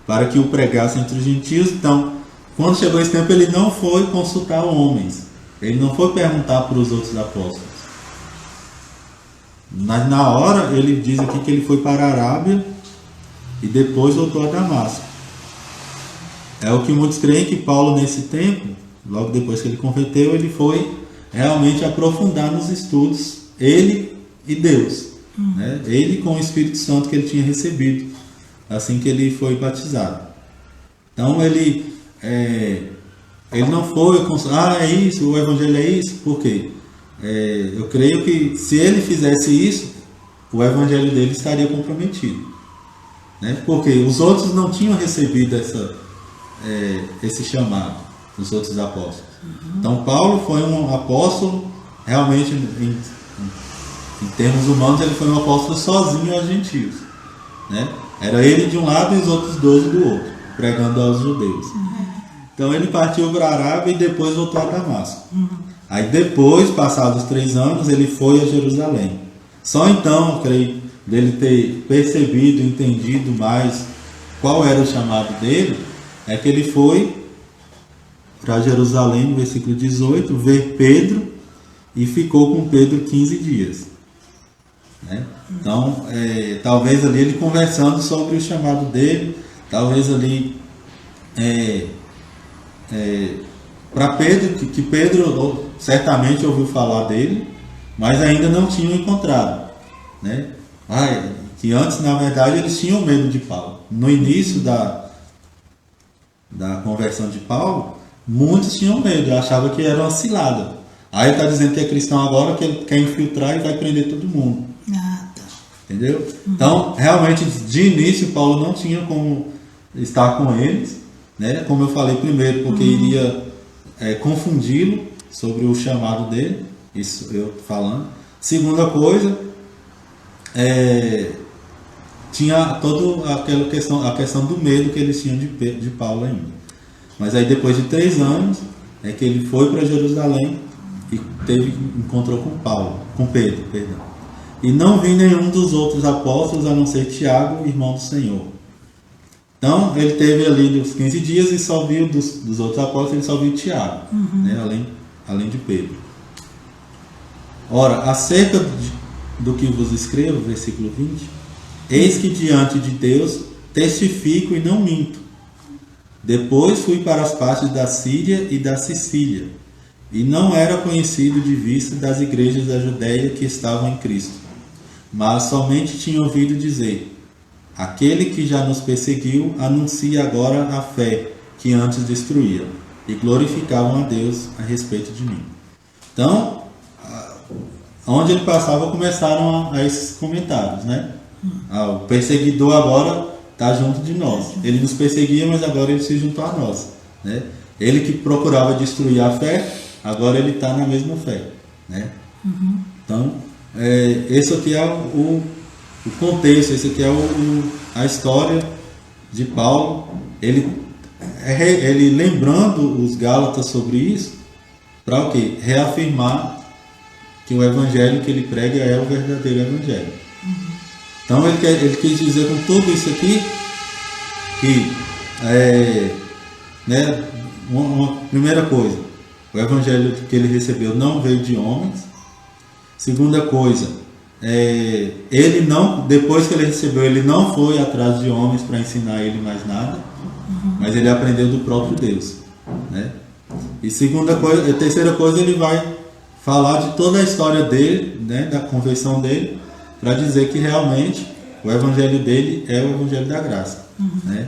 para que o pregasse entre os gentios, então quando chegou esse tempo ele não foi consultar homens, ele não foi perguntar para os outros apóstolos. Mas na hora ele diz aqui que ele foi para a Arábia e depois voltou a Damasco. É o que muitos creem, que Paulo nesse tempo, logo depois que ele converteu, ele foi realmente aprofundar nos estudos, ele e Deus, né? Ele com o Espírito Santo que ele tinha recebido assim que ele foi batizado. Então ele não foi, é isso, o Evangelho é isso, por quê? Eu creio que se ele fizesse isso, o Evangelho dele estaria comprometido, né? Porque os outros não tinham recebido esse chamado, os outros apóstolos. Então Paulo foi um apóstolo, realmente em termos humanos ele foi um apóstolo sozinho aos gentios, né? Era ele de um lado e os outros 12 do outro, pregando aos judeus. Então ele partiu para a Arábia e depois voltou a Damasco. Aí depois, passados 3 anos, ele foi a Jerusalém. Só então, eu creio, dele ter percebido, entendido mais qual era o chamado dele, é que ele foi para Jerusalém, no versículo 18, ver Pedro e ficou com Pedro 15 dias. Né? Então, talvez ali ele conversando sobre o chamado dele, talvez ali para Pedro, que Pedro certamente ouviu falar dele, mas ainda não tinham encontrado, né? Que antes, na verdade, eles tinham medo de Paulo. No início da conversão de Paulo, muitos tinham medo, achavam que era uma cilada. Aí ele está dizendo que é cristão agora, que ele quer infiltrar e vai prender todo mundo. Entendeu? Então, realmente, de início, Paulo não tinha como estar com eles, né? Como eu falei primeiro, porque iria confundi-lo sobre o chamado dele, isso eu falando. Segunda coisa, tinha toda aquela questão do medo que eles tinham de Paulo ainda. Mas aí depois de 3 anos, é que ele foi para Jerusalém e encontrou com Pedro, perdão. E não vi nenhum dos outros apóstolos, a não ser Tiago, irmão do Senhor. Então, ele teve ali os 15 dias e só viu dos outros apóstolos, ele só viu Tiago, né, além de Pedro. Ora, acerca do que vos escrevo, versículo 20, eis que diante de Deus testifico e não minto. Depois fui para as partes da Síria e da Sicília, e não era conhecido de vista das igrejas da Judéia que estavam em Cristo, mas somente tinha ouvido dizer: aquele que já nos perseguiu anuncia agora a fé que antes destruía, e glorificavam a Deus a respeito de mim. Então, onde ele passava começaram a esses comentários, né? O perseguidor agora está junto de nós. Ele nos perseguia, mas agora ele se juntou a nós, né? Ele que procurava destruir a fé, agora ele está na mesma fé, né? Então, esse aqui é o contexto, esse aqui é a história de Paulo. Ele lembrando os Gálatas sobre isso, para o quê? Reafirmar que o evangelho que ele prega é o verdadeiro evangelho. Então ele quis dizer com tudo isso aqui que uma primeira coisa, o evangelho que ele recebeu não veio de homens. Segunda coisa, ele não, depois que ele recebeu, ele não foi atrás de homens para ensinar ele mais nada, mas ele aprendeu do próprio Deus, né? E terceira coisa, ele vai falar de toda a história dele, né, da conversão dele, para dizer que realmente o evangelho dele é o evangelho da graça, né?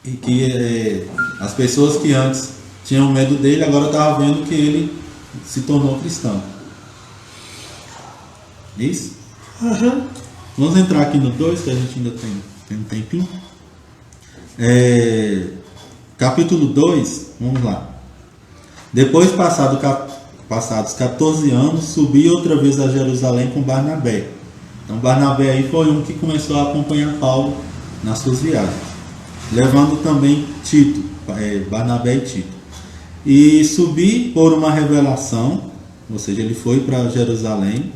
E que as pessoas que antes tinham medo dele, agora estavam vendo que ele se tornou cristão. Isso? Vamos entrar aqui no 2, que a gente ainda tem um tempinho. Capítulo 2, vamos lá. Depois, passados 14 anos, subi outra vez a Jerusalém com Barnabé. Então Barnabé aí foi um que começou a acompanhar Paulo nas suas viagens, levando também Tito, Barnabé e Tito. E subi por uma revelação, ou seja, ele foi para Jerusalém,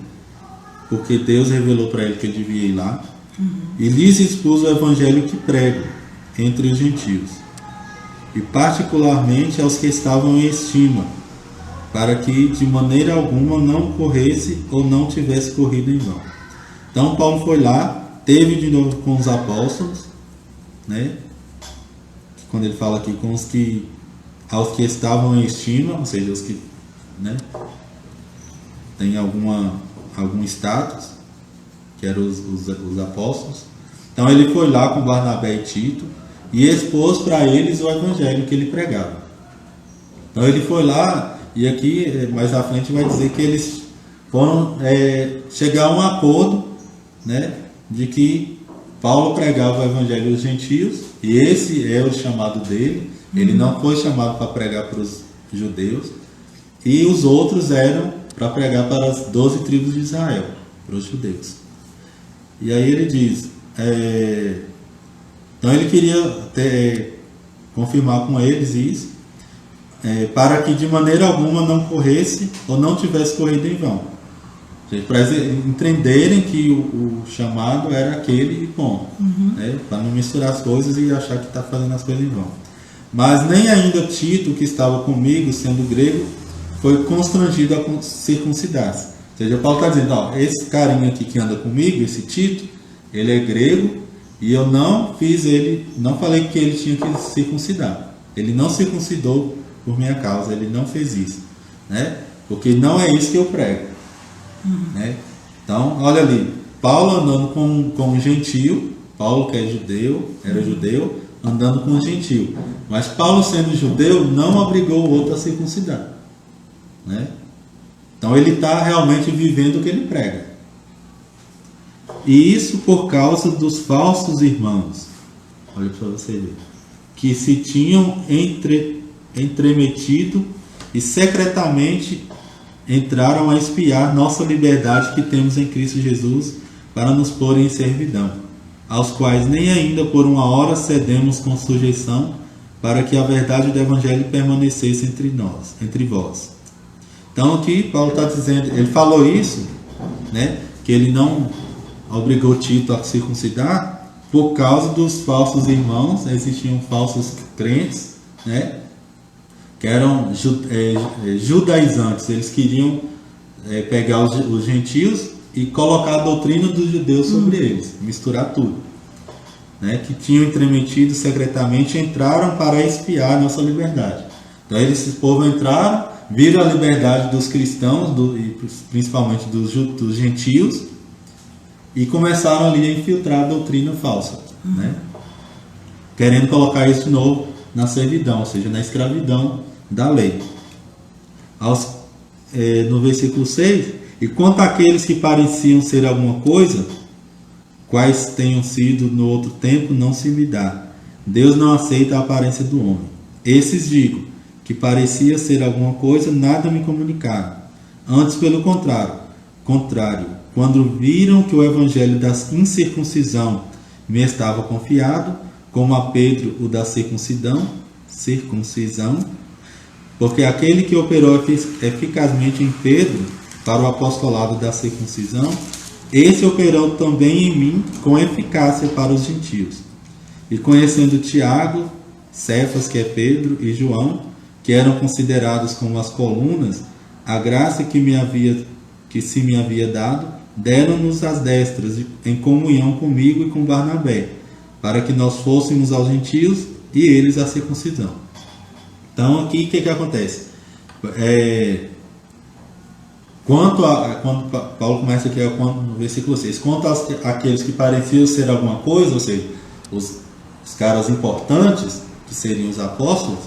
porque Deus revelou para ele que ele devia ir lá, e lhes expus o evangelho que prego entre os gentios, e particularmente aos que estavam em estima, para que de maneira alguma não corresse ou não tivesse corrido em vão. Então Paulo foi lá, teve de novo com os apóstolos, né? Quando ele fala aqui aos que estavam em estima, ou seja, os que, né, têm algum status, que eram os apóstolos. Então ele foi lá com Barnabé e Tito e expôs para eles o evangelho que ele pregava. Então ele foi lá, e aqui mais à frente vai dizer que eles foram chegar a um acordo, né, de que Paulo pregava o evangelho aos gentios, e esse é o chamado dele. Ele não foi chamado para pregar para os judeus, e os outros eram para pregar para as 12 tribos de Israel, para os judeus. E aí ele diz, então ele queria confirmar com eles isso, para que de maneira alguma não corresse ou não tivesse corrido em vão. Para entenderem que o chamado era aquele e ponto, né? Para não misturar as coisas e achar que está fazendo as coisas em vão. Mas nem ainda Tito, que estava comigo, sendo grego, foi constrangido a circuncidar-se. Ou seja, Paulo está dizendo, ó, esse carinha aqui que anda comigo, esse Tito, ele é grego e eu não falei que ele tinha que circuncidar. Ele não circuncidou por minha causa, ele não fez isso, né? Porque não é isso que eu prego. Né? Então, olha ali, Paulo andando com um gentio, Paulo que era judeu, andando com um gentio. Mas Paulo, sendo judeu, não obrigou o outro a circuncidar. Né? Então ele está realmente vivendo o que ele prega. E isso por causa dos falsos irmãos, olha para você ver, que se tinham entremetido e secretamente entraram a espiar nossa liberdade que temos em Cristo Jesus para nos pôr em servidão, aos quais nem ainda por uma hora cedemos com sujeição, para que a verdade do Evangelho permanecesse entre vós. Então aqui Paulo está dizendo, ele falou isso, né, que ele não obrigou Tito a circuncidar por causa dos falsos irmãos. Existiam falsos crentes, né, que eram judaizantes. Eles queriam pegar os gentios e colocar a doutrina dos judeus sobre eles, misturar tudo, né? Que tinham entremetido secretamente, entraram para espiar a nossa liberdade. Então esse povo entraram, viram a liberdade dos cristãos, e principalmente dos gentios, e começaram ali a infiltrar a doutrina falsa, né? Querendo colocar isso de novo na servidão, ou seja, na escravidão da lei. No versículo 6, e quanto àqueles que pareciam ser alguma coisa, quais tenham sido no outro tempo, não se me dá. Deus não aceita a aparência do homem. Esses digo, que parecia ser alguma coisa, nada me comunicaram. Antes, pelo contrário, quando viram que o evangelho da incircuncisão me estava confiado, como a Pedro o da circuncisão, porque aquele que operou eficazmente em Pedro para o apostolado da circuncisão, esse operou também em mim com eficácia para os gentios. E conhecendo Tiago, Cefas, que é Pedro, e João, que eram considerados como as colunas, a graça que se me havia dado, deram-nos as destras em comunhão comigo e com Barnabé, para que nós fôssemos aos gentios e eles à circuncisão. Então aqui o que acontece? Quando Paulo começa aqui no versículo 6, quanto àqueles que pareciam ser alguma coisa, ou seja, os caras importantes, que seriam os apóstolos,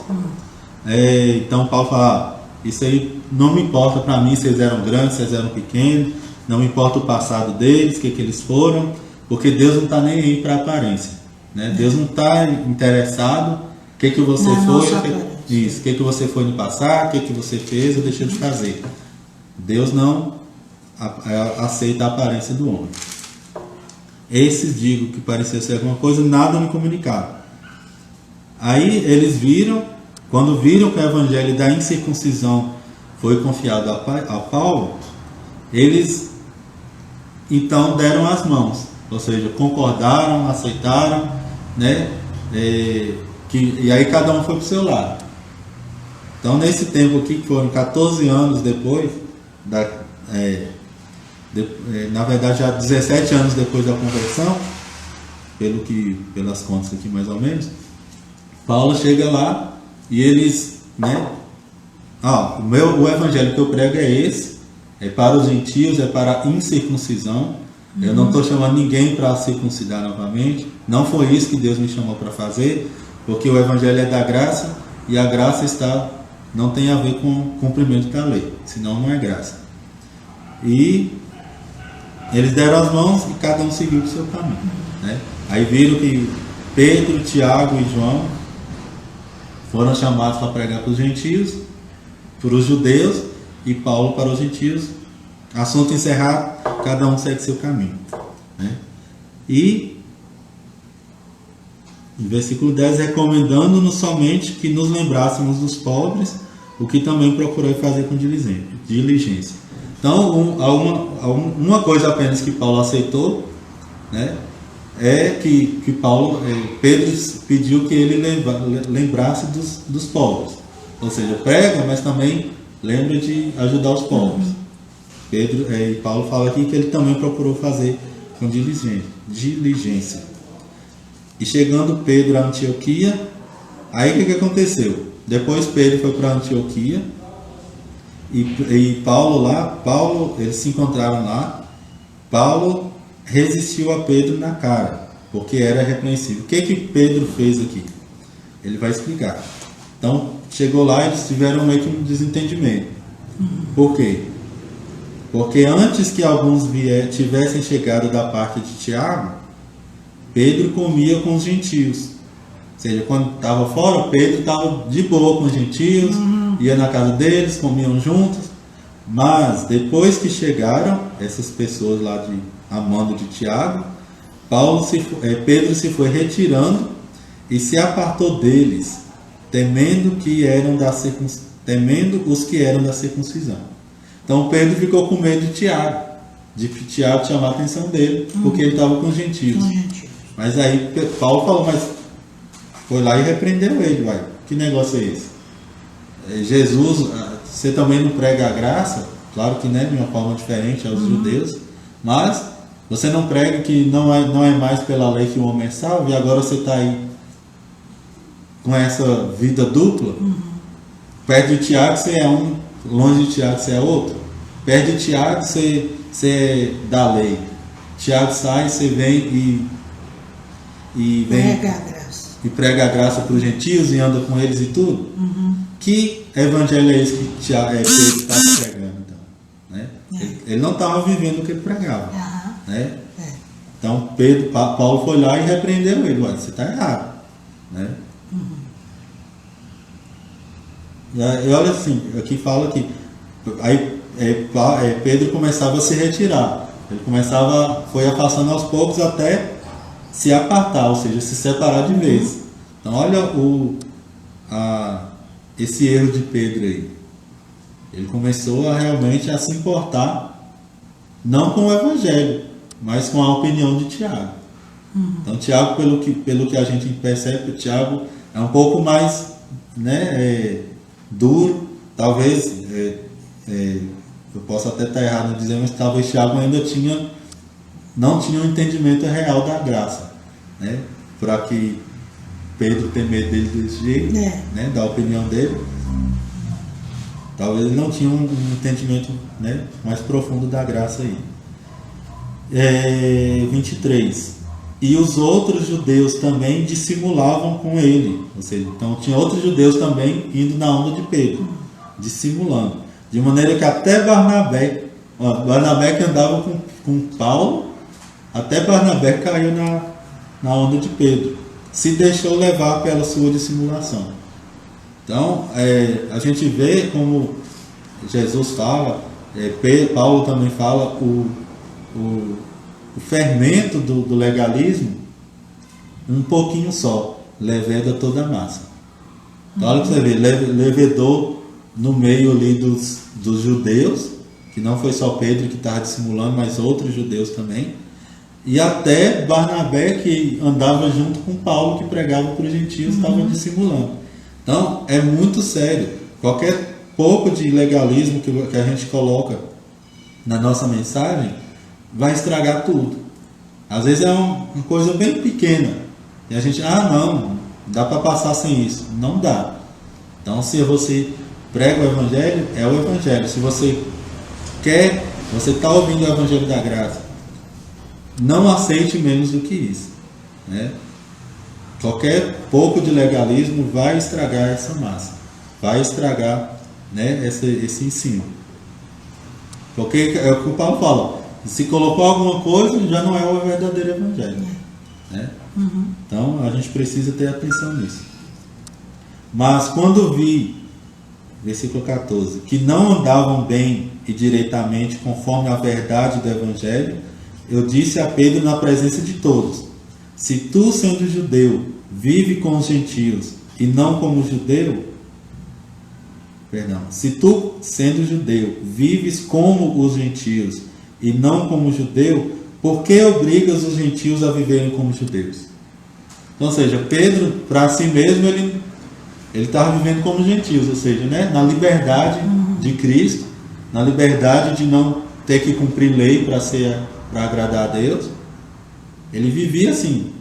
então Paulo fala, isso aí não me importa para mim se eles eram grandes, se eles eram pequenos, não me importa o passado deles, o que eles foram, porque Deus não está nem aí para a aparência, né? Deus não está interessado o que você foi, o que você foi no passado, o que você fez ou deixou de fazer. Deus não aceita a aparência do homem. Esses digo que parecia ser alguma coisa, nada me comunicaram. Aí eles quando viram que o evangelho da incircuncisão foi confiado a Paulo, eles então deram as mãos, ou seja, concordaram, aceitaram, né? E aí cada um foi para o seu lado. Então nesse tempo aqui, que foram 14 anos depois, na verdade já 17 anos depois da conversão, pelas contas aqui mais ou menos, Paulo chega lá e eles, né? O evangelho que eu prego é esse, é para os gentios, é para a incircuncisão, Eu não estou chamando ninguém para circuncidar novamente. Não foi isso que Deus me chamou para fazer, porque o Evangelho é da graça e a graça não tem a ver com o cumprimento da lei, senão não é graça. E eles deram as mãos e cada um seguiu o seu caminho, né? Aí viram que Pedro, Tiago e João foram chamados para pregar para os gentios, para os judeus, e Paulo para os gentios. Assunto encerrado, cada um segue seu caminho, né? E em versículo 10, recomendando-nos somente que nos lembrássemos dos pobres, o que também procurei fazer com diligência. Então, uma coisa apenas que Paulo aceitou, né, é que Pedro pediu que ele lembrasse dos pobres. Ou seja, prega, mas também lembra de ajudar os pobres. Pedro e Paulo falam aqui que ele também procurou fazer com diligência. E chegando Pedro a Antioquia, aí o que aconteceu? Depois Pedro foi para Antioquia e Paulo, eles se encontraram lá. Paulo resistiu a Pedro na cara, porque era repreensível. O que Pedro fez aqui? Ele vai explicar. Então, chegou lá e eles tiveram meio que um desentendimento. Por quê? Porque antes que alguns tivessem chegado da parte de Tiago, Pedro comia com os gentios. Ou seja, quando estava fora, Pedro estava de boa com os gentios, ia na casa deles, comiam juntos. Mas depois que chegaram essas pessoas lá a mando de Tiago, Pedro se foi retirando e se apartou deles, temendo os que eram da circuncisão. Então Pedro ficou com medo de Tiago chamar a atenção dele, porque ele estava com os gentios. Mas aí Paulo falou, mas foi lá e repreendeu ele, vai. Que negócio é esse? Jesus, você também não prega a graça, claro que, né, de uma forma diferente aos judeus, mas você não prega que não é mais pela lei que o homem é salvo, e agora você está aí com essa vida dupla. Perto de Tiago você é um, longe de Tiago você é outro. Perto de Tiago você é da lei. Tiago sai, você vem e prega a graça para os gentios e anda com eles e tudo. Que evangelho é esse que Pedro estava pregando, então, né? Ele não estava vivendo o que ele pregava, né? Então Paulo foi lá e repreendeu ele. Olha, você está errado, né? E olha assim, aqui fala que aí Pedro começava a se retirar. Ele foi afastando aos poucos até se apartar, ou seja, se separar de vez. Então olha esse erro de Pedro aí. Ele começou realmente a se importar, não com o Evangelho, mas com a opinião de Tiago. Então Tiago, pelo que a gente percebe, Tiago é um pouco mais, né, duro. Talvez, eu posso até estar errado em dizer, mas talvez Tiago ainda não tinha um entendimento real da graça, né, para que Pedro tem medo dele desse jeito, né, da opinião dele. Talvez ele não tinha um entendimento, né, mais profundo da graça aí. 23. E os outros judeus também dissimulavam com ele. Ou seja, então tinha outros judeus também indo na onda de Pedro, dissimulando. De maneira que até Barnabé que andava com Paulo, até Barnabé caiu na onda de Pedro. Se deixou levar pela sua dissimulação. Então, a gente vê como Jesus fala, Paulo também fala, o fermento do legalismo, um pouquinho só, leveda toda a massa. Então, olha que você vê, levedou no meio ali dos judeus, que não foi só Pedro que estava dissimulando, mas outros judeus também. E até Barnabé, que andava junto com Paulo, que pregava para os gentios, estava dissimulando. Então, é muito sério. Qualquer pouco de legalismo que a gente coloca na nossa mensagem vai estragar tudo. Às vezes é uma coisa bem pequena. E a gente, não, dá para passar sem isso. Não dá. Então, se você prega o Evangelho, é o Evangelho. Se você você está ouvindo o Evangelho da Graça, não aceite menos do que isso, né? Qualquer pouco de legalismo vai estragar essa massa, vai estragar, né, esse ensino. Porque é o que o Paulo fala, se colocou alguma coisa, já não é o verdadeiro evangelho, né? Então a gente precisa ter atenção nisso. Mas quando vi, versículo 14, que não andavam bem e diretamente conforme a verdade do evangelho, eu disse a Pedro na presença de todos: se tu, sendo judeu, vive com os gentios e não como judeu, se tu, sendo judeu, vives como os gentios e não como judeu, por que obrigas os gentios a viverem como judeus? Então, ou seja, Pedro, para si mesmo, ele estava vivendo como gentios, ou seja, né, na liberdade de Cristo, na liberdade de não ter que cumprir lei para agradar a Deus. Ele vivia assim,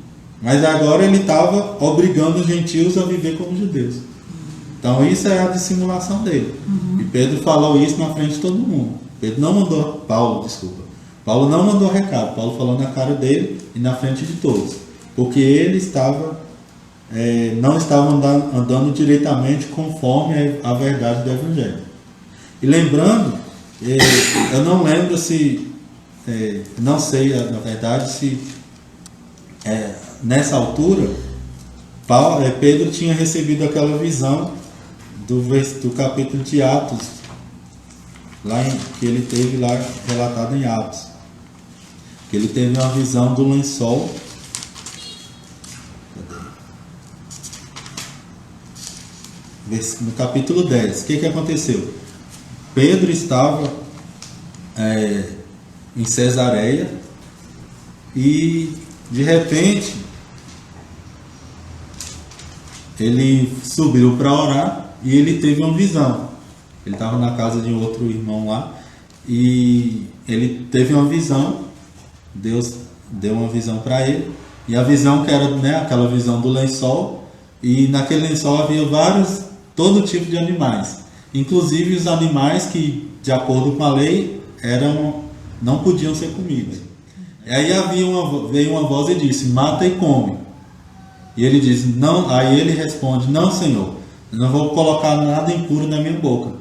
mas agora ele estava obrigando os gentios a viver como judeus. Então isso é a dissimulação dele. E Pedro falou isso na frente de todo mundo. Paulo não mandou recado. Paulo falou na cara dele e na frente de todos, porque ele não estava andando diretamente conforme a verdade do evangelho. E lembrando, eu não lembro se, não sei na verdade se nessa altura Pedro tinha recebido aquela visão do capítulo de Atos, que ele teve lá relatado em Atos, que ele teve uma visão do lençol. No capítulo 10, o que aconteceu? Pedro estava em Cesareia e de repente ele subiu para orar e ele teve uma visão. Ele estava na casa de outro irmão lá e ele teve uma visão. Deus deu uma visão para ele, e a visão que era, né, aquela visão do lençol, e naquele lençol havia todo tipo de animais, inclusive os animais que, de acordo com a lei, não podiam ser comidos. E aí veio uma voz e disse: mata e come. E ele diz: não. Aí ele responde: não, Senhor, eu não vou colocar nada impuro na minha boca.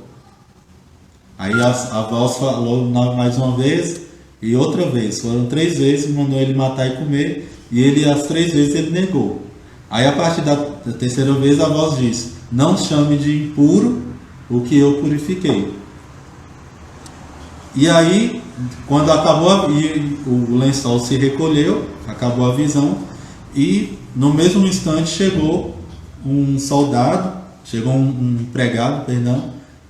Aí a voz falou mais uma vez e outra vez, foram 3 vezes, mandou ele matar e comer, e ele, as 3 vezes, ele negou. Aí a partir da terceira vez a voz disse: não chame de impuro o que eu purifiquei. E aí, quando acabou o lençol se recolheu, acabou a visão, e no mesmo instante chegou um empregado,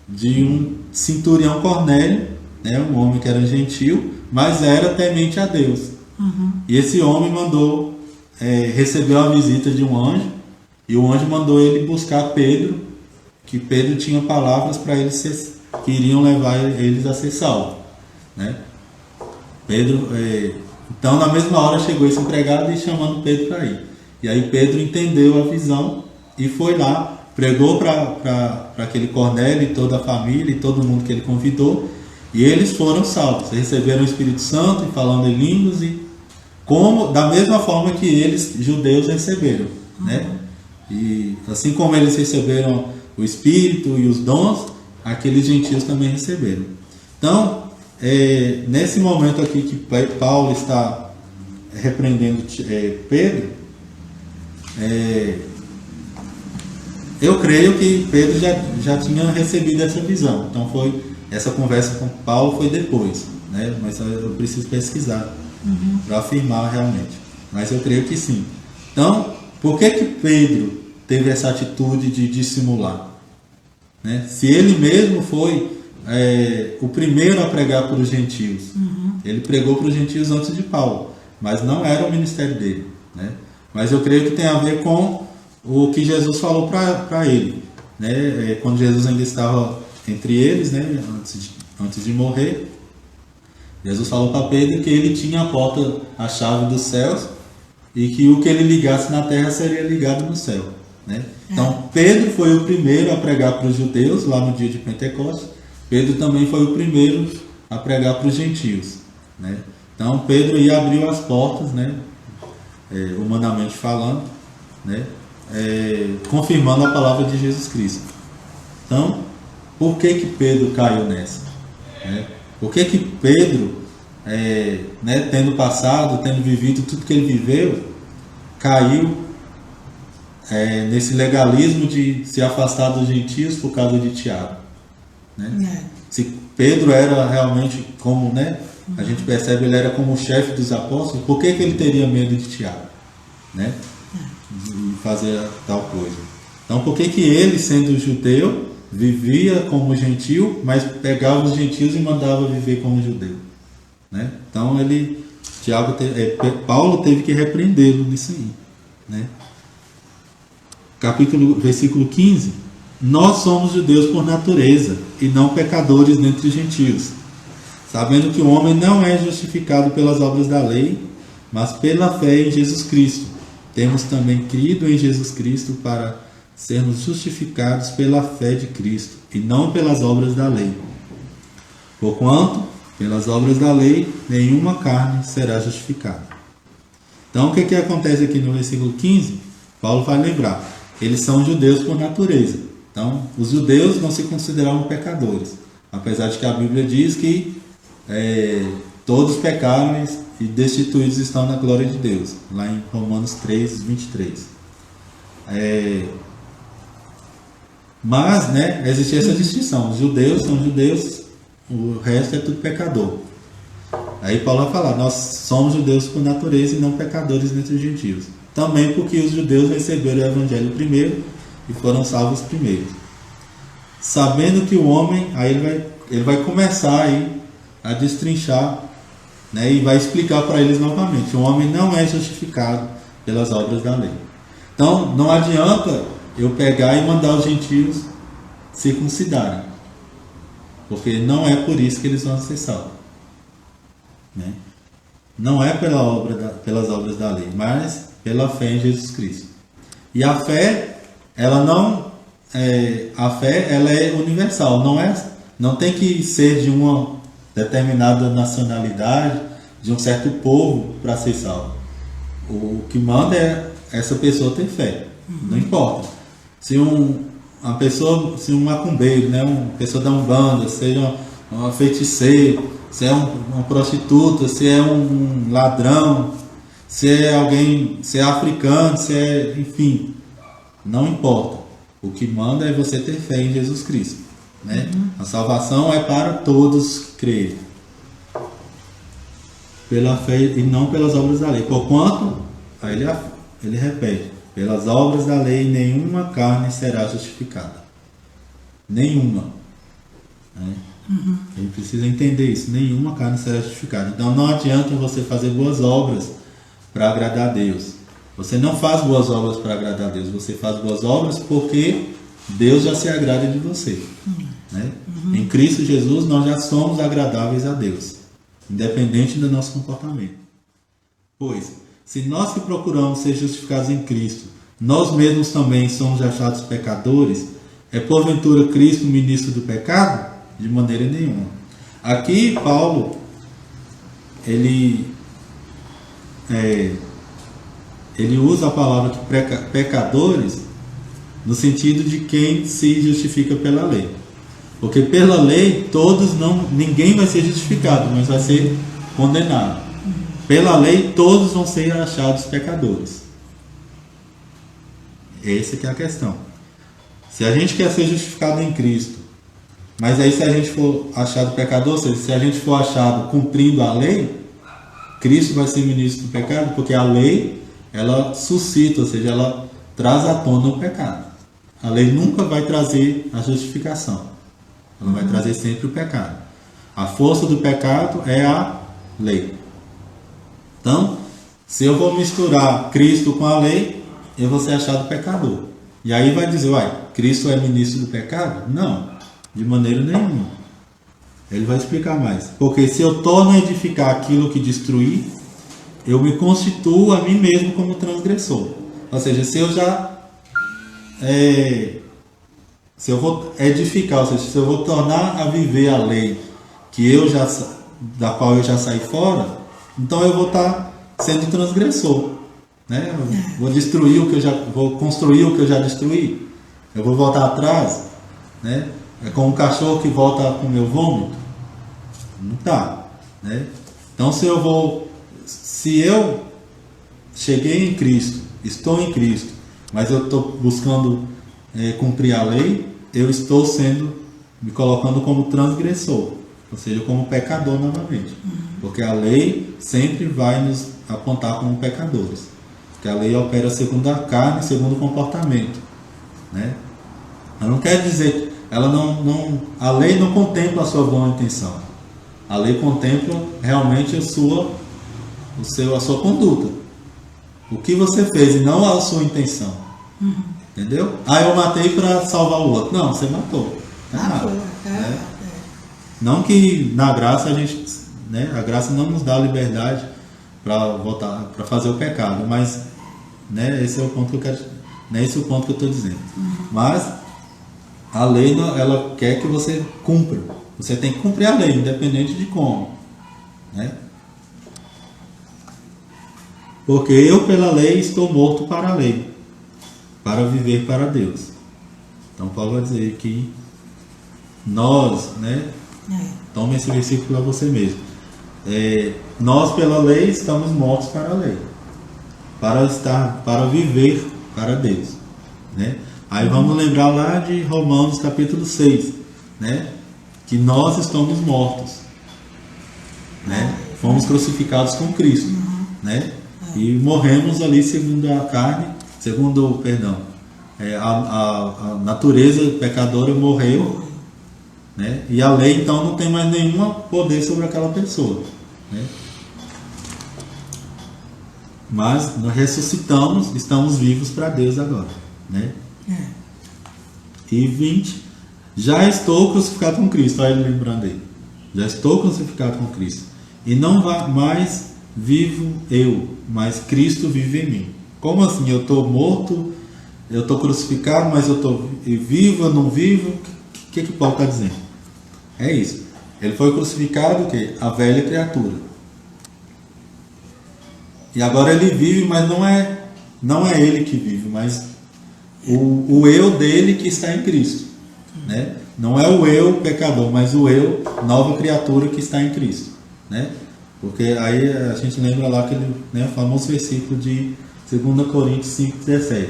de um centurião Cornélio, né, um homem que era gentil, mas era temente a Deus. E esse homem recebeu a visita de um anjo, e o anjo mandou ele buscar Pedro, que Pedro tinha palavras para eles que iriam levar eles a ser salvos, né? Então na mesma hora chegou esse empregado e chamando Pedro para ir. E aí Pedro entendeu a visão e foi lá, pregou para aquele Cornélio e toda a família e todo mundo que ele convidou, e eles foram salvos, receberam o Espírito Santo e falando em línguas, e da mesma forma que eles, judeus, receberam, né? E assim como eles receberam o Espírito e os dons, aqueles gentios também receberam. Então, nesse momento aqui que Paulo está repreendendo Pedro, eu creio que Pedro já tinha recebido essa visão. Então essa conversa com Paulo foi depois, né? Mas eu preciso pesquisar para afirmar realmente. Mas eu creio que sim. Então, por que Pedro teve essa atitude de dissimular, né? Se ele mesmo foi o primeiro a pregar para os gentios. Ele pregou para os gentios antes de Paulo, mas não era o ministério dele, né? Mas eu creio que tem a ver com o que Jesus falou para ele, né? Quando Jesus ainda estava entre eles, né? Antes de morrer, Jesus falou para Pedro que ele tinha a chave dos céus, e que o que ele ligasse na terra seria ligado no céu, né? Então Pedro foi o primeiro a pregar para os judeus lá no dia de Pentecostes. Pedro também foi o primeiro a pregar para os gentios, né? Então Pedro aí abriu as portas, né, humanamente falando, né, confirmando a palavra de Jesus Cristo. Então, por que Pedro caiu nessa? Né? Por que Pedro, né, tendo passado, tendo vivido tudo que ele viveu, caiu nesse legalismo de se afastar dos gentios por causa de Tiago? Né? Se Pedro era realmente como, né, a gente percebe, ele era como o chefe dos apóstolos, por que ele teria medo de Tiago? Né? De fazer tal coisa. Então, por que ele, sendo judeu, vivia como gentil, mas pegava os gentios e mandava viver como judeu? Né? Então, Paulo teve que repreendê-lo nisso aí. Né? Versículo 15: nós somos judeus por natureza, e não pecadores dentre os gentios, sabendo que o homem não é justificado pelas obras da lei, mas pela fé em Jesus Cristo. Temos também crido em Jesus Cristo para sermos justificados pela fé de Cristo, e não pelas obras da lei. Porquanto, pelas obras da lei, nenhuma carne será justificada. Então, o que acontece aqui no versículo 15? Paulo vai lembrar, eles são judeus por natureza. Então, os judeus não se consideravam pecadores, apesar de que a Bíblia diz que todos pecaram e destituídos estão na glória de Deus, lá em Romanos 3, 23. Mas, né, existia essa distinção. Os judeus são judeus, o resto é tudo pecador. Aí Paulo vai falar, nós somos judeus por natureza e não pecadores dentre os gentios. Também porque os judeus receberam o evangelho primeiro e foram salvos primeiro. Sabendo que o homem, aí ele vai começar aí a destrinchar, né, e vai explicar para eles novamente, o homem não é justificado pelas obras da lei. Então, não adianta eu pegar e mandar os gentios circuncidarem, porque não é por isso que eles vão ser salvos. Né? Não é pelas obras da lei, mas pela fé em Jesus Cristo. E a fé, ela é universal, não tem que ser de uma determinada nacionalidade, de um certo povo para ser salvo. O que manda é essa pessoa ter fé. Não importa. Se um macumbeiro, né, uma pessoa da Umbanda, seja uma feiticeira, se é uma prostituta, se é um ladrão, se é africano, enfim, não importa. O que manda é você ter fé em Jesus Cristo. Né? A salvação é para todos que creem, pela fé e não pelas obras da lei. Porquanto, aí ele repete, pelas obras da lei nenhuma carne será justificada. Nenhuma. Né? A gente precisa entender isso. Nenhuma carne será justificada. Então não adianta você fazer boas obras para agradar a Deus. Você não faz boas obras para agradar a Deus. Você faz boas obras porque Deus já se agrada de você. Né? Em Cristo Jesus nós já somos agradáveis a Deus, independente do nosso comportamento. Pois, se nós que procuramos ser justificados em Cristo, nós mesmos também somos achados pecadores, é porventura Cristo ministro do pecado? De maneira nenhuma. Aqui Paulo ele usa a palavra pecadores no sentido de quem se justifica pela lei. Porque pela lei ninguém vai ser justificado, mas vai ser condenado. Pela lei todos vão ser achados pecadores. Essa que é a questão. Se a gente quer ser justificado em Cristo, mas aí se a gente for achado pecador, ou seja, se a gente for achado cumprindo a lei, Cristo vai ser ministro do pecado, porque a lei, ela suscita, ou seja, ela traz à tona o pecado. A lei nunca vai trazer a justificação. Ela vai trazer sempre o pecado. A força do pecado é a lei. Então, se eu vou misturar Cristo com a lei, eu vou ser achado pecador. E aí vai dizer, Cristo é ministro do pecado? Não, de maneira nenhuma. Ele vai explicar mais. Porque se eu torno a edificar aquilo que destruí, eu me constituo a mim mesmo como transgressor. Ou seja, se eu vou edificar, ou seja, se eu vou tornar a viver a lei da qual eu já saí fora, então eu vou estar sendo transgressor, né? Eu vou destruir o que eu já, vou construir o que eu já destruí. Eu vou voltar atrás, né? É como um cachorro que volta com o meu vômito. Não tá, né? Então se eu cheguei em Cristo, estou em Cristo, mas eu estou buscando cumprir a lei, eu estou me colocando como transgressor, ou seja, como pecador novamente. Porque a lei sempre vai nos apontar como pecadores. Porque a lei opera segundo a carne, segundo o comportamento, né? Ela não quer dizer, a lei não contempla a sua boa intenção. A lei contempla realmente a sua conduta. O que você fez e não a sua intenção. Entendeu? Eu matei para salvar o outro. Não, você matou. Tá errado, né? Não que na graça a graça não nos dá liberdade para voltar, para fazer o pecado, mas, né, esse é o ponto que eu quero, né, esse é o ponto que eu estou dizendo. Mas a lei, ela quer que você cumpra. Você tem que cumprir a lei, independente de como, né? Porque eu, pela lei, estou morto para a lei, para viver para Deus. Então Paulo vai dizer que nós, né? Tome esse versículo para você mesmo. Nós, pela lei, estamos mortos para a lei, para viver para Deus, né? Aí vamos lembrar lá de Romanos capítulo 6, né? Que nós estamos mortos, né? Fomos crucificados com Cristo, né? E morremos ali segundo a carne, a natureza pecadora morreu, né? E a lei então não tem mais nenhum poder sobre aquela pessoa, né? Mas nós ressuscitamos, estamos vivos para Deus agora, né? E 20, já estou crucificado com Cristo. Olha ele lembrando aí, já estou crucificado com Cristo, e não mais vivo eu, mas Cristo vive em mim. Como assim? Eu estou morto, eu estou crucificado, mas eu estou vivo, eu não vivo? O que Paulo está dizendo? É isso. Ele foi crucificado, o quê? A velha criatura. E agora ele vive, mas não é ele que vive, mas o eu dele que está em Cristo, né? Não é o eu pecador, mas o eu nova criatura que está em Cristo, né? Porque aí a gente lembra lá aquele, né, famoso versículo de 2 Coríntios 5,17.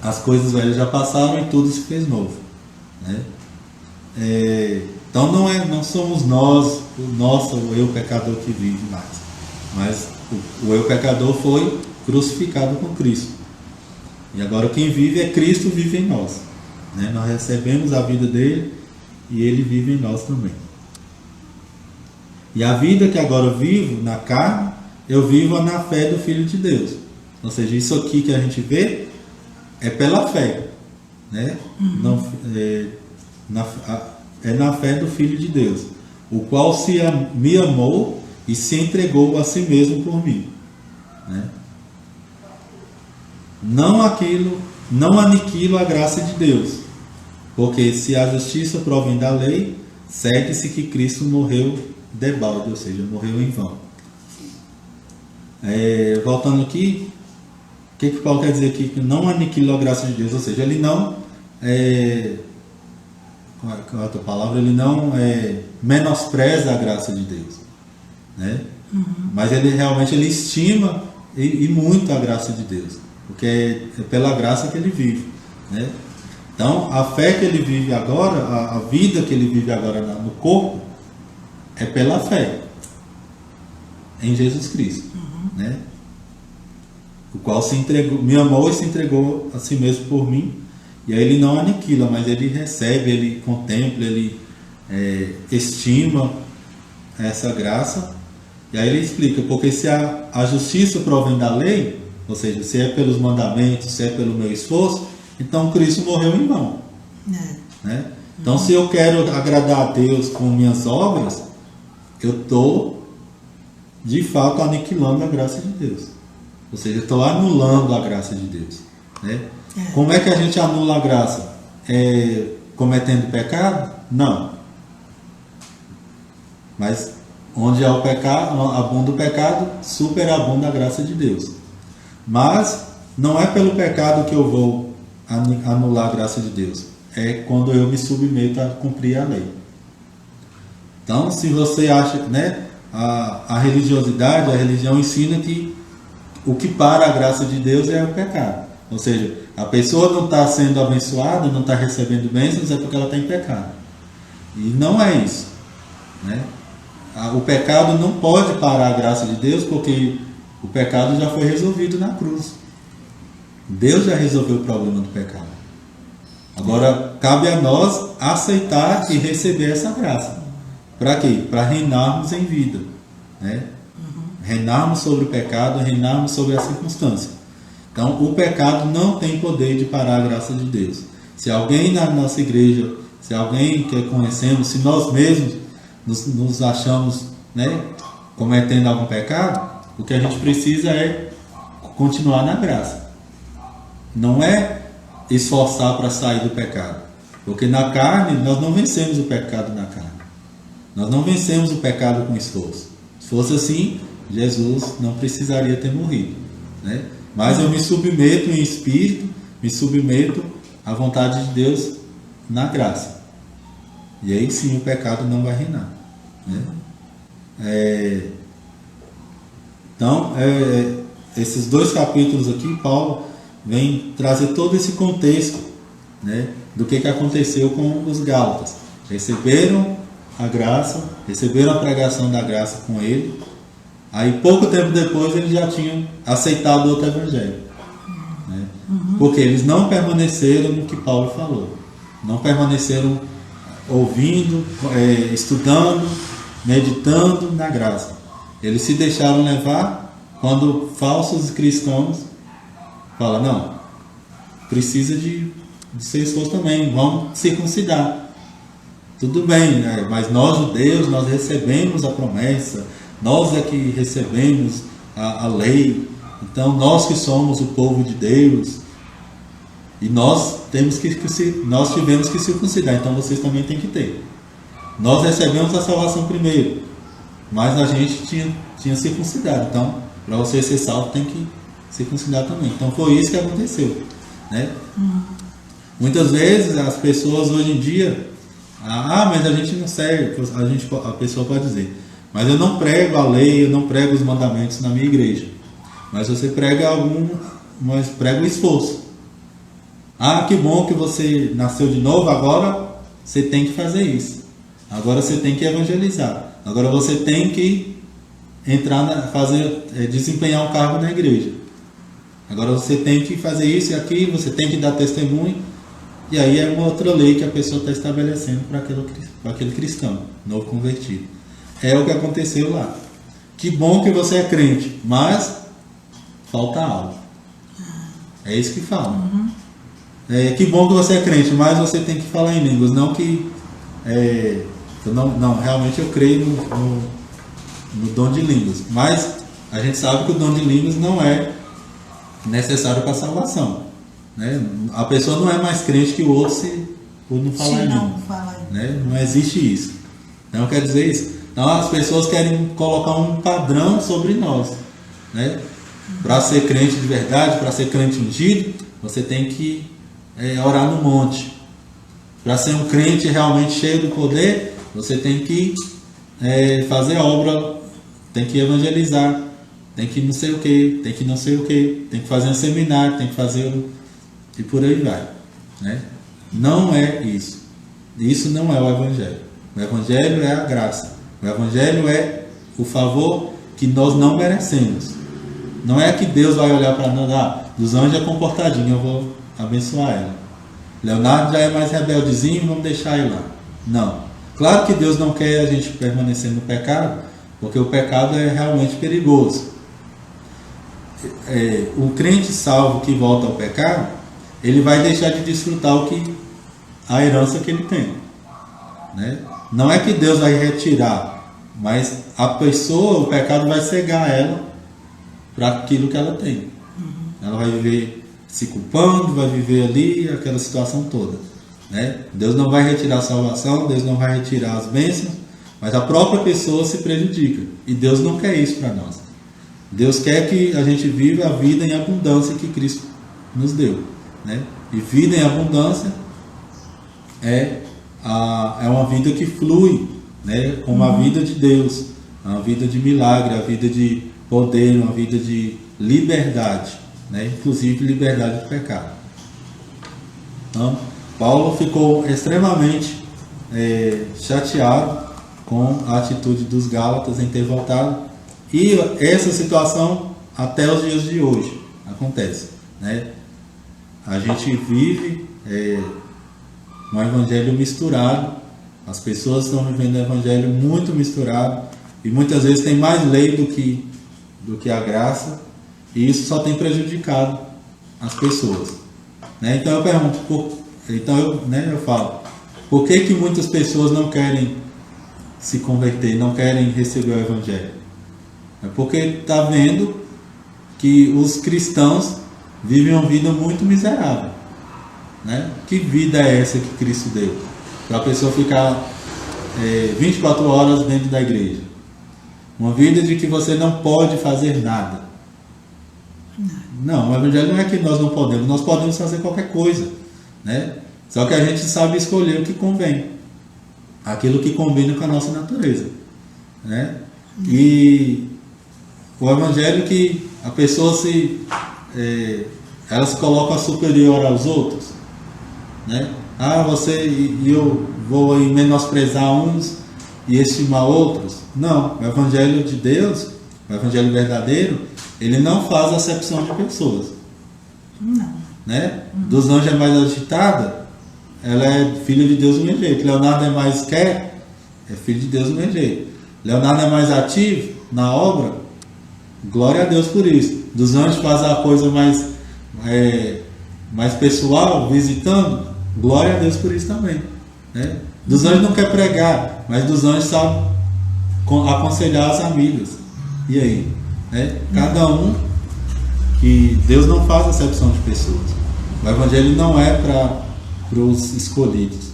As coisas velhas já passaram e tudo se fez novo, né? Então não somos nós, o eu pecador que vive mais, mas o eu pecador foi crucificado com Cristo. E agora quem vive é Cristo, vive em nós, né? Nós recebemos a vida dele e ele vive em nós também. E a vida que agora eu vivo na carne, eu vivo na fé do Filho de Deus. Ou seja, isso aqui que a gente vê é pela fé, né? Não, na fé do Filho de Deus, o qual me amou e se entregou a si mesmo por mim, né? Não aniquilo a graça de Deus, porque se a justiça provém da lei, segue-se que Cristo morreu debalde, ou seja, morreu em vão. Voltando aqui, o que Paulo quer dizer aqui? Que não aniquila a graça de Deus, ou seja, ele não qual é a outra palavra? Ele não menospreza a graça de Deus, né? Mas ele realmente estima e muito a graça de Deus, porque é pela graça que ele vive, né? Então a fé que ele vive agora, a vida que ele vive agora no corpo, é pela fé em Jesus Cristo, né? O qual se entregou, me amou e se entregou a si mesmo por mim. E aí ele não aniquila, mas ele recebe, ele contempla, ele estima essa graça. E aí ele explica, porque se a justiça provém da lei, ou seja, se é pelos mandamentos, se é pelo meu esforço, então Cristo morreu em vão, né? Então se eu quero agradar a Deus com minhas obras, eu estou de fato aniquilando a graça de Deus, ou seja, eu estou anulando a graça de Deus, né? Como é que a gente anula a graça? Cometendo pecado? Não. Mas onde há o pecado, abunda o pecado, superabunda a graça de Deus. Mas não é pelo pecado que eu vou anular a graça de Deus. É quando eu me submeto a cumprir a lei. Então, se você acha, né, a religiosidade, a religião ensina que o que para a graça de Deus é o pecado. Ou seja, a pessoa não está sendo abençoada, não está recebendo bênçãos, é porque ela está em pecado. E não é isso, né? O pecado não pode parar a graça de Deus, porque o pecado já foi resolvido na cruz. Deus já resolveu o problema do pecado. Agora, cabe a nós aceitar e receber essa graça. Para quê? Para reinarmos em vida, né? Reinarmos sobre o pecado, reinarmos sobre a circunstância. Então, o pecado não tem poder de parar a graça de Deus. Se alguém na nossa igreja, se alguém que conhecemos, se nós mesmos nos achamos, né, cometendo algum pecado, o que a gente precisa é continuar na graça. Não é esforçar para sair do pecado. Porque na carne, nós não vencemos o pecado na carne. Nós não vencemos o pecado com esforço. Se fosse assim, Jesus não precisaria ter morrido, né? Mas eu me submeto em espírito, me submeto à vontade de Deus na graça. E aí sim o pecado não vai reinar, né? Então, esses 2 capítulos aqui, Paulo vem trazer todo esse contexto, né, do que aconteceu com os Gálatas. Receberam a graça, receberam a pregação da graça com ele. Aí pouco tempo depois eles já tinham aceitado outro evangelho, né? Porque eles não permaneceram no que Paulo falou. Não permaneceram ouvindo, estudando, meditando na graça. Eles se deixaram levar quando falsos cristãos falam, não, precisa de ser esforço também, vamos circuncidar. Tudo bem, né? Mas nós judeus, nós recebemos a promessa, nós é que recebemos a lei, então nós que somos o povo de Deus, e nós tivemos que circuncidar, então vocês também têm que ter. Nós recebemos a salvação primeiro, mas a gente tinha circuncidado, então para você ser salvo tem que circuncidar também. Então foi isso que aconteceu, né? Muitas vezes as pessoas hoje em dia, mas a gente não serve, a pessoa pode dizer, mas eu não prego a lei, eu não prego os mandamentos na minha igreja. Mas você prega mas prega o esforço. Que bom que você nasceu de novo, agora você tem que fazer isso. Agora você tem que evangelizar. Agora você tem que desempenhar um cargo na igreja. Agora você tem que fazer isso e aquilo, você tem que dar testemunho. E aí é uma outra lei que a pessoa está estabelecendo para aquele cristão, novo convertido. É o que aconteceu lá. Que bom que você é crente, mas falta algo. É isso que fala. Que bom que você é crente, mas você tem que falar em línguas. Não que... realmente eu creio no dom de línguas. Mas a gente sabe que o dom de línguas não é necessário para a salvação, né? A pessoa não é mais crente que o outro por não falar em línguas. Né? Não existe isso. Não quer dizer isso. Então as pessoas querem colocar um padrão sobre nós, né? Para ser crente de verdade, para ser crente ungido, você tem que orar no monte. Para ser um crente realmente cheio do poder, você tem que fazer obra, tem que evangelizar, tem que não sei o que, tem que não sei o que, tem que fazer um seminário, tem que fazer e por aí vai, né? Não é isso. Isso não é o Evangelho. O Evangelho é a graça. O Evangelho é o favor que nós não merecemos. Não é que Deus vai olhar para nós, dos anjos é comportadinho, eu vou abençoar ela. Leonardo já é mais rebeldezinho, vamos deixar ele lá. Não. Claro que Deus não quer a gente permanecer no pecado, porque o pecado é realmente perigoso. O crente salvo que volta ao pecado, ele vai deixar de desfrutar a herança que ele tem, né? Não é que Deus vai retirar, mas a pessoa, o pecado vai cegar ela para aquilo que ela tem. Ela vai viver se culpando, vai viver ali aquela situação toda, né? Deus não vai retirar a salvação, Deus não vai retirar as bênçãos, mas a própria pessoa se prejudica. E Deus não quer isso para nós. Deus quer que a gente viva a vida em abundância que Cristo nos deu, né? E vida em abundância é uma vida que flui, né? Como a vida de Deus, uma vida de milagre, a vida de poder, uma vida de liberdade, né? Inclusive liberdade do pecado. Então, Paulo ficou extremamente chateado com a atitude dos Gálatas em ter voltado, e essa situação até os dias de hoje acontece, né? A gente vive um evangelho misturado, as pessoas estão vivendo um evangelho muito misturado, e muitas vezes tem mais lei do que a graça, e isso só tem prejudicado as pessoas, né? Então eu pergunto, eu falo, por que muitas pessoas não querem se converter, não querem receber o evangelho? É porque está vendo que os cristãos vivem uma vida muito miserável, né? Que vida é essa que Cristo deu? Para a pessoa ficar 24 horas dentro da igreja. Uma vida de que você não pode fazer nada. Não, o evangelho não é que nós não podemos, nós podemos fazer qualquer coisa, né? Só que a gente sabe escolher o que convém, aquilo que combina com a nossa natureza, né? E o evangelho que a pessoa ela se coloca superior aos outros, né? Eu vou menosprezar uns e estimar outros. Não, o evangelho de Deus, o evangelho verdadeiro, ele não faz acepção de pessoas. Não. Né? Dos anjos é mais agitada, ela é filha de Deus do mesmo jeito. Leonardo é mais quieto, é filho de Deus do mesmo jeito. Leonardo é mais ativo na obra, glória a Deus por isso. Dos anjos faz a coisa mais pessoal, visitando, glória a Deus por isso também, né? Dos anjos não quer pregar, mas dos anjos sabe aconselhar as amigas. E aí, né? Cada um, que Deus não faz acepção de pessoas. O evangelho não é para os escolhidos.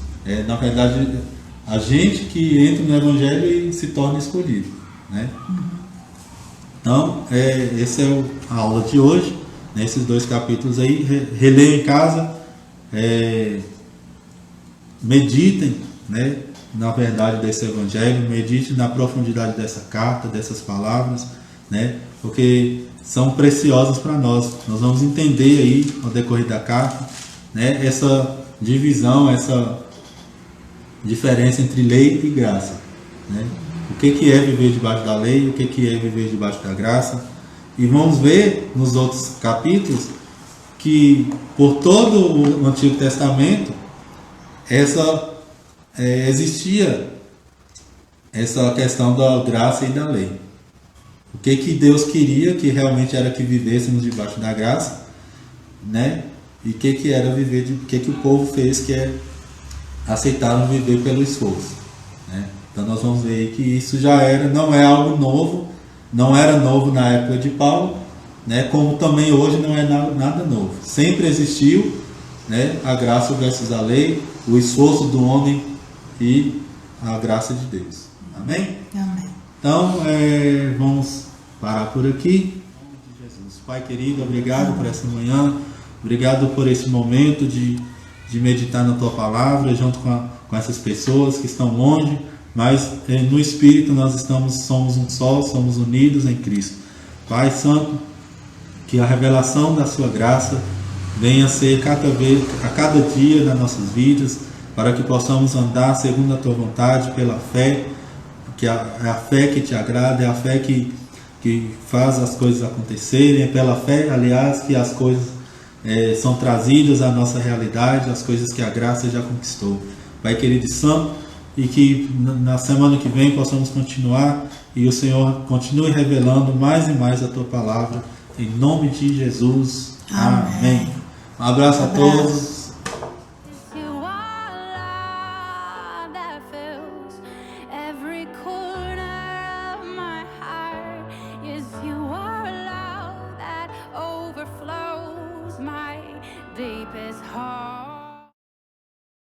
Na verdade, a gente que entra no evangelho e se torna escolhido, né? Então, essa é a aula de hoje, nesses 2 capítulos aí. Releia em casa, meditem, né, na verdade desse evangelho, meditem na profundidade dessa carta, dessas palavras, né, porque são preciosas para nós. Nós vamos entender aí ao decorrer da carta, né, essa divisão, essa diferença entre lei e graça, né? O que é viver debaixo da lei, o que é viver debaixo da graça. E vamos ver nos outros capítulos que por todo o Antigo Testamento existia essa questão da graça e da lei. O que Deus queria, que realmente era que vivêssemos debaixo da graça, né? E o que era viver, o que o povo fez, que aceitaram viver pelo esforço, né? Então nós vamos ver aí que isso não é algo novo, não era novo na época de Paulo, né? Como também hoje não é nada novo. Sempre existiu, né, a graça versus a lei, o esforço do homem e a graça de Deus. Amém? Amém. Então, vamos parar por aqui. Em nome de Jesus. Pai querido, obrigado por essa manhã, obrigado por esse momento de meditar na Tua Palavra, junto com essas pessoas que estão longe, mas no Espírito nós somos um só, somos unidos em Cristo. Pai Santo, que a revelação da Sua graça venha ser a cada dia nas nossas vidas, para que possamos andar segundo a Tua vontade, pela fé, que é a fé que Te agrada, é a fé que faz as coisas acontecerem, é pela fé, aliás, que as coisas são trazidas à nossa realidade, as coisas que a graça já conquistou. Pai querido e santo, e que na semana que vem possamos continuar e o Senhor continue revelando mais e mais a Tua Palavra, em nome de Jesus. Amém. Um abraço a todos. Deepest heart.